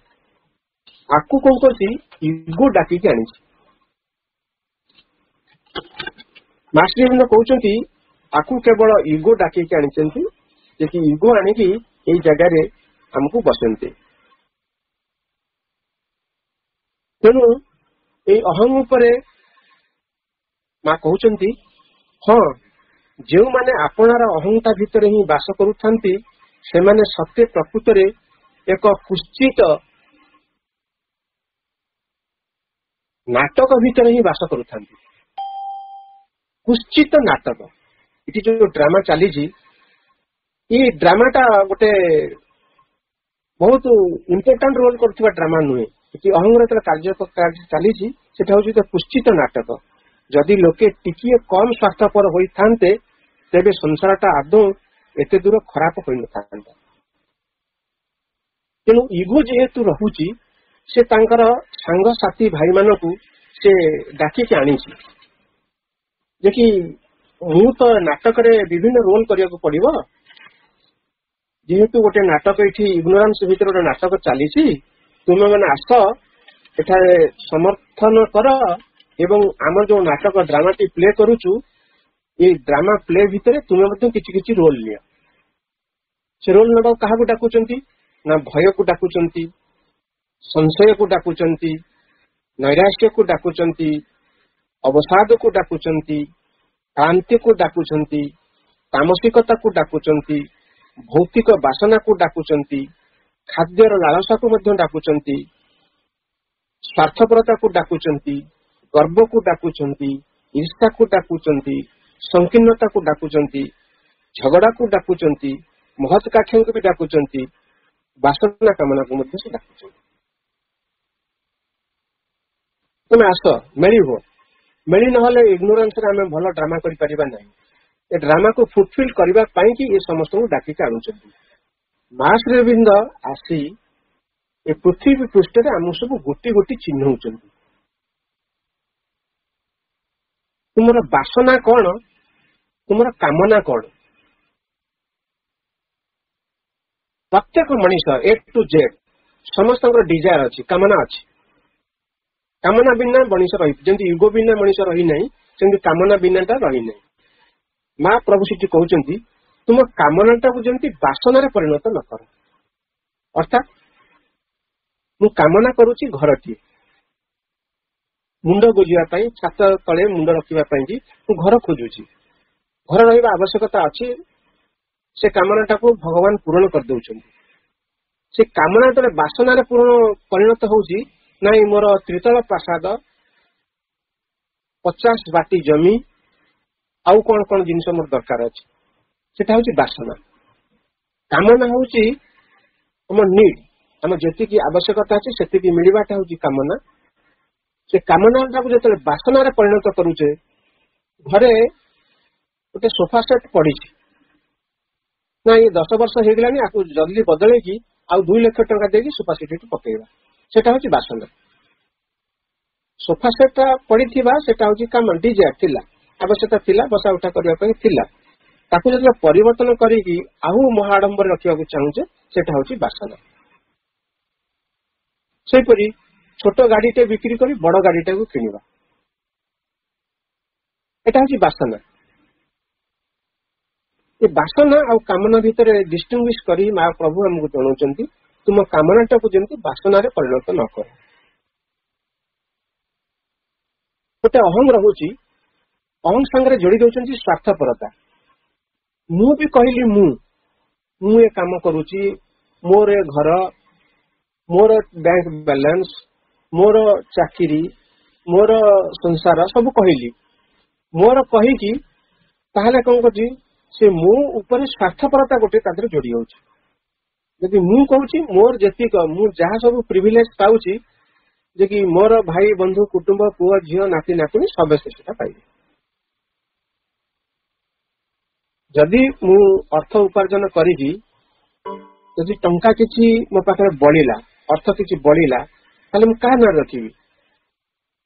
ଆକୁ କଣ କରୁଛି? ଇଗୋ ଡାକିକି ଆଣିଛି। ମାଷ୍ଟର ଅରବିନ୍ଦ କହୁଛନ୍ତି ଆକୁ କେବଳ ଇଗୋ ଡାକିକି ଆଣିଛନ୍ତି, ଯେ କି ଇଗୋ ଆଣିକି ଏଇ ଜାଗାରେ ଆମକୁ ବସନ୍ତି। ତେଣୁ ଏଇ ଅହଂ ଉପରେ ମା କହୁଛନ୍ତି, ହଁ, ଯେଉଁମାନେ ଆପଣାର ଅହଂତା ଭିତରେ ହିଁ ବାସ କରୁଥାନ୍ତି ସେମାନେ ସତ୍ୟ ପ୍ରକୃତରେ ଏକ କୁଶ୍ଚିତ ନାଟକ ଭିତରେ ହିଁ ବାସ କରୁଥାନ୍ତି। କୁଶ୍ଚିତ ନାଟକ, ଏଠି ଯୋଉ ଡ୍ରାମା ଚାଲିଛି, ଏଇ ଡ୍ରାମାଟା ଗୋଟେ ବହୁତ ଇମ୍ପୋର୍ଟାଣ୍ଟ ରୋଲ କରୁଥିବା ଡ୍ରାମା ନୁହେଁ। ଏଠି ଅହଂର କାର୍ଯ୍ୟ ଚାଲିଛି, ସେଟା ହଉଛି ଏକ କୁଶ୍ଚିତ ନାଟକ। ଯଦି ଲୋକେ ଟିକିଏ କମ ସ୍ୱାର୍ଥପର ହୋଇଥାନ୍ତେ ତେବେ ସଂସାରଟା ଆଦୌ ଏତେ ଦୂର ଖରାପ ହୋଇନଥାନ୍ତା। ତେଣୁ ଇଗୋ ଯେହେତୁ ରହୁଛି, ସେ ତାଙ୍କର ସାଙ୍ଗସାଥୀ ଭାଇମାନଙ୍କୁ ସେ ଡାକିକି ଆଣିଛି, ଯେ କି ମୁଁ ତ ନାଟକରେ ବିଭିନ୍ନ ରୋଲ କରିବାକୁ ପଡିବ, ଯେହେତୁ ଗୋଟେ ନାଟକ ଏଠି ଇଗ୍ନୋରାନ୍ସ ଭିତରେ ଗୋଟେ ନାଟକ ଚାଲିଛି, ତୁମେ ମାନେ ଆସ ଏଠାରେ ସମର୍ଥନ କର ଏବଂ ଆମର ଯୋଉ ନାଟକ ଡ୍ରାମାଟି ପ୍ଲେ କରୁଛୁ, ଏଇ ଡ୍ରାମା ପ୍ଲେ ଭିତରେ ତୁମେ ମଧ୍ୟ କିଛି କିଛି ରୋଲ ନିଅ। ସେ ରୋଲ ନେବାକୁ କାହାକୁ ଡାକୁଛନ୍ତି? ନା ଭୟକୁ ଡାକୁଛନ୍ତି, ସଂଶୟକୁ ଡାକୁଛନ୍ତି, ନୈରାଶ୍ୟକୁ ଡାକୁଛନ୍ତି, ଅବସାଦକୁ ଡାକୁଛନ୍ତି, କ୍ରାନ୍ତିକୁ ଡାକୁଛନ୍ତି, ତାମସିକତାକୁ ଡାକୁଛନ୍ତି, ଭୌତିକ ବାସନାକୁ ଡାକୁଛନ୍ତି, ଖାଦ୍ୟର ଲାଳସାକୁ ମଧ୍ୟ ଡାକୁଛନ୍ତି, ସ୍ୱାର୍ଥପରତାକୁ ଡାକୁଛନ୍ତି, ଗର୍ବକୁ ଡାକୁଛନ୍ତି, ଈର୍ଷାକୁ ଡାକୁଛନ୍ତି, ସଂକୀର୍ଣ୍ଣତାକୁ ଡାକୁଛନ୍ତି, ଝଗଡାକୁ ଡାକୁଛନ୍ତି, ମହତ୍କାଂକ୍ଷାଙ୍କୁ ବି ଡାକୁଛନ୍ତି, ବାସନା କାମନାକୁ ମଧ୍ୟ ସେ ଡାକୁଛନ୍ତି। ତୁମେ ଆସ, ମିଳିବ। ମିଳି ନହେଲେ ଇଗ୍ନୋରାନ୍ସରେ ଆମେ ଭଲ ଡ୍ରାମା କରିପାରିବା ନାହିଁ। ଏ ଡ୍ରାମାକୁ ଫୁଲଫିଲ କରିବା ପାଇଁ କି ଏ ସମସ୍ତଙ୍କୁ ଡାକିକି ଆଣୁଛନ୍ତି। ମାଷ୍ଟର ଅରବିନ୍ଦ ଆସି ଏ ପୃଥିବୀ ପୃଷ୍ଠରେ ଆମକୁ ସବୁ ଗୋଟି ଗୋଟି ଚିହ୍ନଉଛନ୍ତି। ତୁମର ବାସନା କଣ? ତୁମର କାମନା କଣ? ପ୍ରତ୍ୟେକ ମଣିଷ ଏ ଟୁ ଜେଡ୍ ସମସ୍ତଙ୍କର ଡିଜାୟାର ଅଛି, କାମନା ଅଛି। କାମନା ବିନା ମଣିଷ ରହି, ଯେମିତି ୟୁଗ ବିନା ମଣିଷ ରହିନାହିଁ, ସେମିତି କାମନା ବିନାଟା ରହିନାହିଁ। ମା ପ୍ରଭୁ ସେଠି କହୁଛନ୍ତି, ତୁମ କାମନାଟାକୁ ଯେମିତି ବାସନାରେ ପରିଣତ ନ କର। ଅର୍ଥାତ୍ ମୁଁ କାମନା କରୁଛି ଘରଟିଏ, ମୁଣ୍ଡ ବୁଝିବା ପାଇଁ, ଛାତ ତଳେ ମୁଣ୍ଡ ରଖିବା ପାଇଁ କି ମୁଁ ଘର ଖୋଜୁଛି। ଘର ରହିବା ଆବଶ୍ୟକତା ଅଛି, ସେ କାମନାଟାକୁ ଭଗବାନ ପୂରଣ କରିଦଉଛନ୍ତି। ସେ କାମନା ଯେତେବେଳେ ବାସନାରେ ପରିଣତ ହଉଛି, ନାଇଁ ମୋର ତ୍ରିତଳ ପ୍ରାସାଦ, 50 ବାଟି ଜମି, ଆଉ କଣ କଣ ଜିନିଷ ମୋର ଦରକାର ଅଛି, ସେଟା ହଉଛି ବାସନା। କାମନା ହଉଛି ଆମ ନିଡ୍, ଆମ ଯେତିକି ଆବଶ୍ୟକତା ଅଛି ସେତିକି ମିଳିବାଟା ହଉଛି କାମନା। ସେ କାମନାଟାକୁ ଯେତେବେଳେ ବାସନାରେ ପରିଣତ କରୁଛେ, ଘରେ ଗୋଟେ ସୋଫା ସେଟ୍ ପଡିଛି, ନା ଏ 10 ବର୍ଷ ହେଇଗଲାଣି, ଆକୁ ଜଲ୍ଦି ବଦଳେଇକି ଆଉ 2 ଲକ୍ଷ ଟଙ୍କା ଦେଇକି ସୋଫା ସେଟ୍ ପକେଇବା, ସେଟା ହଉଛି ବାସନା। ସୋଫା ସେଟ୍ ଟା ପଡିଥିବା ସେଟା ହଉଛି କାମନା, ଡିଜାୟାର ଥିଲା, ଆବଶ୍ୟକତା ଥିଲା, ବସା ଉଠା କରିବା ପାଇଁ ଥିଲା। ତାକୁ ଯେତେବେଳେ ପରିବର୍ତ୍ତନ କରିକି ଆଉ ମହା ଆଡମ୍ବରରେ ରଖିବାକୁ ଚାହୁଁଛେ, ସେଟା ହଉଛି ବାସନା। ସେହିପରି ଛୋଟ ଗାଡିଟେ ବିକ୍ରି କରି ବଡ ଗାଡିଟାକୁ କିଣିବା, ଏଟା ହଉଛି ବାସନା। ଏ ବାସନା ଆଉ କାମନା ଭିତରେ ଡିଷ୍ଟିଂଗୁଇଶ କରି ମା ପ୍ରଭୁ ଆମକୁ ଜଣାଉଛନ୍ତି, ତୁମ କାମନାଟାକୁ ଯେମିତି ବାସନାରେ ପରିଣତ ନ କର। ଗୋଟେ ଅହଂ ରହୁଛି, ଅହଂ ସାଙ୍ଗରେ ଯୋଡି ଦଉଛନ୍ତି ସ୍ୱାର୍ଥପରତା। ମୁଁ ବି କହିଲି ମୁଁ ଏ କାମ କରୁଛି, ମୋର ଏ ଘର, ମୋର ବ୍ୟାଙ୍କ ବାଲାନ୍ସ, ମୋର ଚାକିରି, ମୋର ସଂସାର ସବୁ କହିଲି। ମୋର କହିକି ତାହେଲେ କଣ କରୁଛି, ସେ ମୁଁ ଉପରେ ସ୍ୱାର୍ଥପରତା ଗୋଟେ ତା ଦେହରେ ଯୋଡି ହଉଛି। ଯଦି ମୁଁ କହୁଛି ମୋର ଯେତିକ, ମୁଁ ଯାହା ସବୁ ପ୍ରିଭିଲେଜ ପାଉଛି, ଯେ କି ମୋର ଭାଇ ବନ୍ଧୁ କୁଟୁମ୍ବ, ପୁଅ ଝିଅ ନାତି ନାତୁଣୀ ସମସ୍ତେ ସେଟା ପାଇବେ। ଯଦି ମୁଁ ଅର୍ଥ ଉପାର୍ଜନ କରିକି, ଯଦି ଟଙ୍କା କିଛି ମୋ ପାଖରେ ବଳିଲା, ଅର୍ଥ କିଛି ବଳିଲା, ତାହେଲେ ମୁଁ କାହା ନାଁରେ ରଖିବି?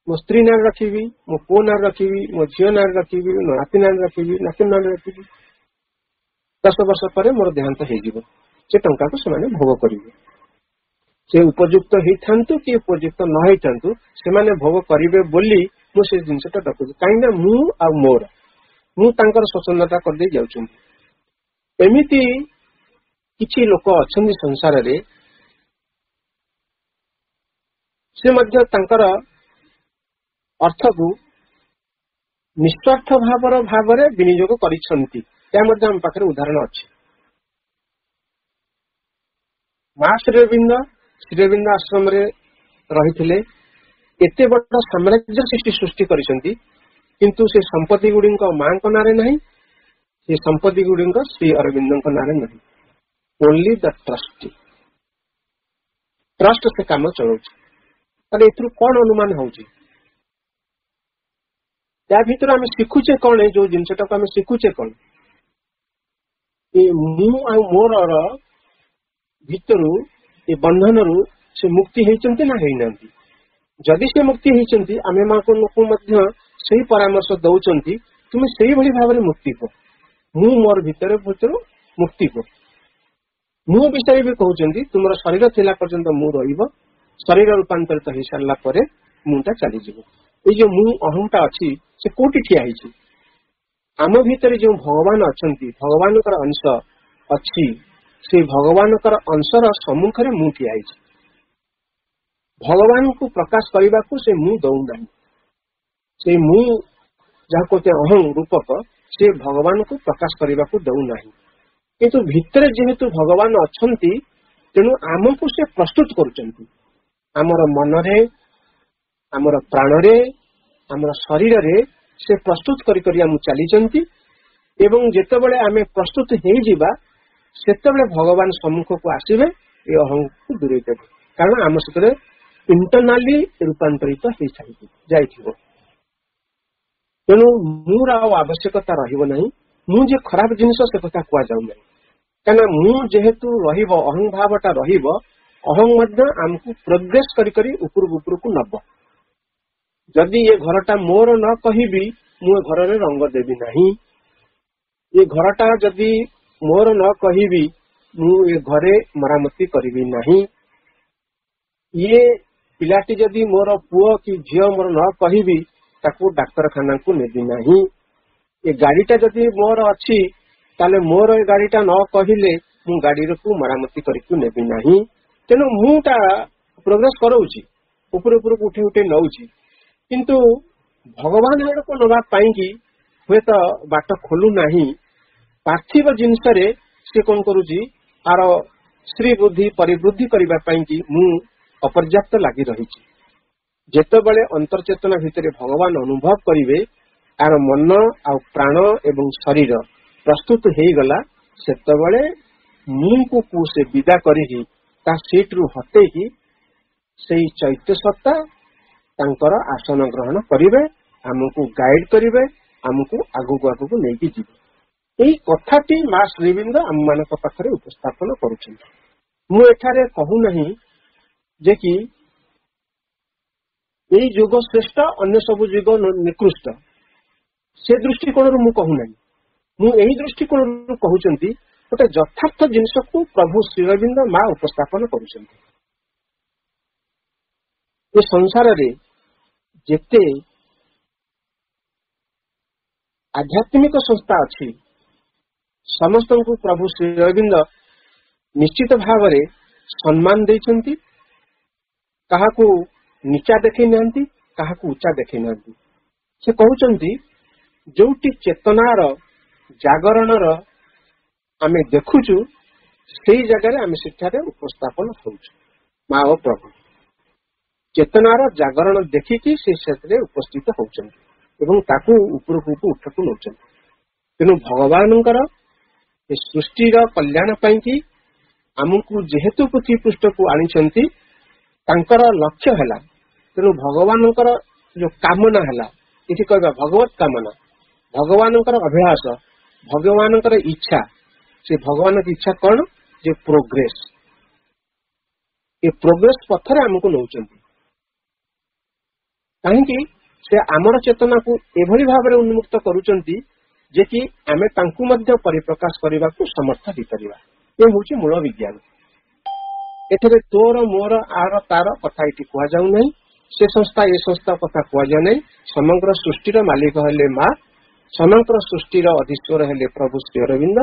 ମୋ ସ୍ତ୍ରୀ ନାଁରେ ରଖିବି, ମୋ ପୁଅ ନାଁରେ ରଖିବି, ମୋ ଝିଅ ନାଁରେ ରଖିବି, ମୋ ନାତି ନାଁରେ ରଖିବି, ନାତୁଣୀ ନାଁରେ ରଖିବି। 10 ବର୍ଷ ପରେ ମୋର ଦେହାନ୍ତ ହେଇଯିବ, ସେ ଟଙ୍କାକୁ ସେମାନେ ଭୋଗ କରିବେ। से उपयुक्त होइथांतु कि उपयुक्त न होइथांतु सेमाने भोग करिवे बोली मु से जिनसटा डकुछि काइना मु आ मोर मु तांकर स्वच्छंदता कर दे जाउछु एमिति किछि लोक अछन्ति संसार रे से मध्य तांकर अर्थ को निस्वार्थ भावर विनियोग करिसंती या मध्य हम पाखरे उदाहरण अछि मां श्रीअरविंद आश्रम रे रहिथिले एते बड़ साम्राज्य सृष्टि करिसंती किंतु से संपत्ति गुडिंक मां को नारे नहीं से संपत्ति गुडिंक श्री अरविंद को नारे नहीं ओनली द ट्रस्ट से काम चलाउछ ताले एथरु कोन अनुमान होउची या भीतर आम शिखुचे कौन है जो जिनटा को आम शिखुचे कौन मु आ मोर भीतर ये बंधन रु से मुक्ति होइचंती ना होइनांती जदि से मुक्ति होइचंती आमे मा को लोक मध्य सही परामर्श दउचंती तुमे सही भली भाबरे मुक्ति को मु मोर भीतर मुक्ति को मु विषय भी कहउचंती तुमरा शरीर थिला पर्यंत मु रहिबो शरीर रूपांतरित हो सारा पर मुटा चली जीव ये जो मु अहंटा अच्छी से कोटि ठिया होइछि आम भीतर जो भगवान अछंती भगवान अंश अच्छी से भगवान अंशर सम्मुख में मु ठिया होइछि भगवान को प्रकाश करने को से मु दउ नहीं से मु जहाँ कहते अहं रूपक से भगवान को प्रकाश करने को दउ नहीं किंतु भितर जेहेतु भगवान अछंती तेणु आमको से प्रस्तुत करुचंती आमर मनरे आमर प्राणरे आमर शरीर रे से प्रस्तुत करी आम चली एवं जेतेबेले आमे प्रस्तुत हो जिबा सेतेबेले भगवान सम्मुख को आसीबे ए अहं को दूरे देबे कारण आम सतरे इंटरनली रूपांतरित हो जाइथिबो तेणु मूर आवश्यकता रहिबो नहीं मु जे खराब जिनिस से कथा कुआ जाउ नहीं काना मु जेहेतु रहिबो अहं भावटा रहिबो अहं मध्य आमको प्रोग्रेस करी ऊपर को नब जदि ये घरटा मोर न कहिबी मु घर रे रंग देबी नहीं ये घरटा जदि मोर न कहिबी मु ये घरे मरामती करिबी नहीं ये पिलाटी जदि मोर पुओ कि झियो मोर न कहिबी ताकू डाक्तरखाना को नेबी नहीं ये गाड़ीटा जदि मोर अच्छी ताले मोर ये गाड़ीटा न कहिले मु गाड़ी को मरामती करिकु नेबी नहीं तेणु मुटा प्रोग्रेस कराऊची ऊपर उठे उठे नौची किंतु भगवान आड़ को नवा पाई हुए तो बाट खोलू नहीं पार्थिव जिनस रे से कौन करुची आर श्री बुद्धि परिवृद्धि करबा पाई कि मु अपर्याप्त लगी रही जेतेबेले अंतर्चेतना भितर भगवान अनुभव करिवे आर मन आ प्राण एवं शरीर प्रस्तुत हो गला सेतेबेले मु को से विदा करी ता सीट रु हटे कि सही चैत्य सत्ता तांकर आसन ग्रहण करिवे हमको गाइड करिवे हमको आगु नहीं जीवे यही कथाटी मां श्रीअरविंद आम मान पाखरे उपस्थापन करुछन्ति मु एठारे कहू नहीं जे कि यही युग श्रेष्ठ अन्य सब युग निकृष्ट से दृष्टिकोण मु कहू नहीं मु यही दृष्टिकोण कहउचंती गोटे यथार्थ जिनस को प्रभु श्रीअरविंद मां उपस्थापन करुछन्ति ये संसार रे जेते आध्यात्मिक संस्था अच्छी समस्त को प्रभु श्रीअरविंद निश्चित भाव रे सम्मान देइछन्ति काहाकू नीचा देखै नांती काहाकू ऊंचा देखै नांती से कहउचन्ति जोटी चेतनार जागरणर आमे देखुचु सेई जगह आमे शिक्षारे उपस्थापन होउछु मां ओ प्रभु चेतनार जागरण देखिकी से क्षेत्र उपस्थित होउछन्ति एवं ताकू ऊपर को उठकू नउछन्ति तेनु भगवानंकर ए सृष्टिर कल्याण पाई कि आमको जेहेतु पृथ्वी पृष्ठ को आनिछन्ति तांकर लक्ष्य हैला तेनु भगवानंकर जो कामना हैला इति कहबा भगवत कामना भगवानंकर अभिलाष भगवानंकर इच्छा से भगवान की इच्छा कौन जे प्रोग्रेस ये प्रोग्रेस पथरे हमको नउछन्ति कहीं से आमर चेतना को एभली भाव में उन्मुक्त करुचंती जे कि आमे तांकु मध्य परिप्रकाश करने को समर्थ हो पारिबा ये होची मूल विज्ञान। ଏଠାରେ ତୋର ମୋର ଆର ତାର କଥା ଏଠି କୁହାଯାଉ ନାହିଁ। ସେ ସଂସ୍ଥା ଏ ସଂସ୍ଥା କଥା କୁହାଯାଉ ନାହିଁ। ସମଗ୍ର ସୃଷ୍ଟିର ମାଲିକ ହେଲେ ମା, ସମଗ୍ର ସୃଷ୍ଟିର ଅଧୀଶ୍ୱର ହେଲେ ପ୍ରଭୁ ଶ୍ରୀ ଅରବିନ୍ଦ।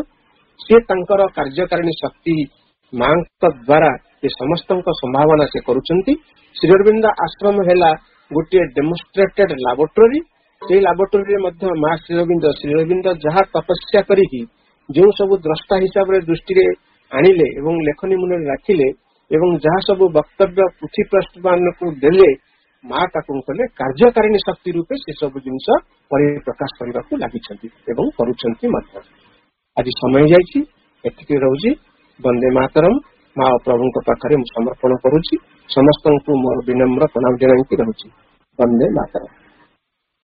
ସେ ତାଙ୍କର କାର୍ଯ୍ୟକାରିଣୀ ଶକ୍ତି ମାଙ୍କ ଦ୍ୱାରା ଏ ସମସ୍ତଙ୍କ ସମ୍ଭାବନା ସେ କରୁଛନ୍ତି। ଶ୍ରୀ ଅରବିନ୍ଦ ଆଶ୍ରମ ହେଲା ଗୋଟିଏ ଡେମୋନ୍ଷ୍ଟ୍ରେଟେଡ ଲାବୋରେଟୋରୀ। ସେଇ ଲାବୋରେଟୋରୀରେ ମଧ୍ୟ ମା ଶ୍ରୀ ଅରବିନ୍ଦ ଯାହା ତପସ୍ୟା କରିକି ଯେଉଁ ସବୁ ଦ୍ରଷ୍ଟା ହିସାବରେ ଦୃଷ୍ଟିରେ ଆଣିଲେ ଏବଂ ଲେଖନୀ ମୁନରେ ରାଖିଲେ ଏବଂ ଯାହା ସବୁ ବକ୍ତବ୍ୟ ପୃଥ୍ୱୀପୃଷ୍ଠ ମାନଙ୍କୁ ଦେଲେ, ମା ତାକୁ କଲେ କାର୍ଯ୍ୟକାରିଣୀ ଶକ୍ତି ରୂପେ ସେ ସବୁ ଜିନିଷ ପରିପ୍ରକାଶ କରିବାକୁ ଲାଗିଛନ୍ତି ଏବଂ କରୁଛନ୍ତି ମଧ୍ୟ। ଆଜି ସମୟ ଯାଇଛି, ଏତିକି ରହୁଛି। ବନ୍ଦେ ମାତରମ୍। ମା ଓ ପ୍ରଭୁଙ୍କ ପାଖରେ ମୁଁ ସମର୍ପଣ କରୁଛି। ସମସ୍ତଙ୍କୁ ମୋର ବିନମ୍ର ପ୍ରଣାମ ଜଣାଇକି ରହୁଛି। ବନ୍ଦେ ମାତରମ୍।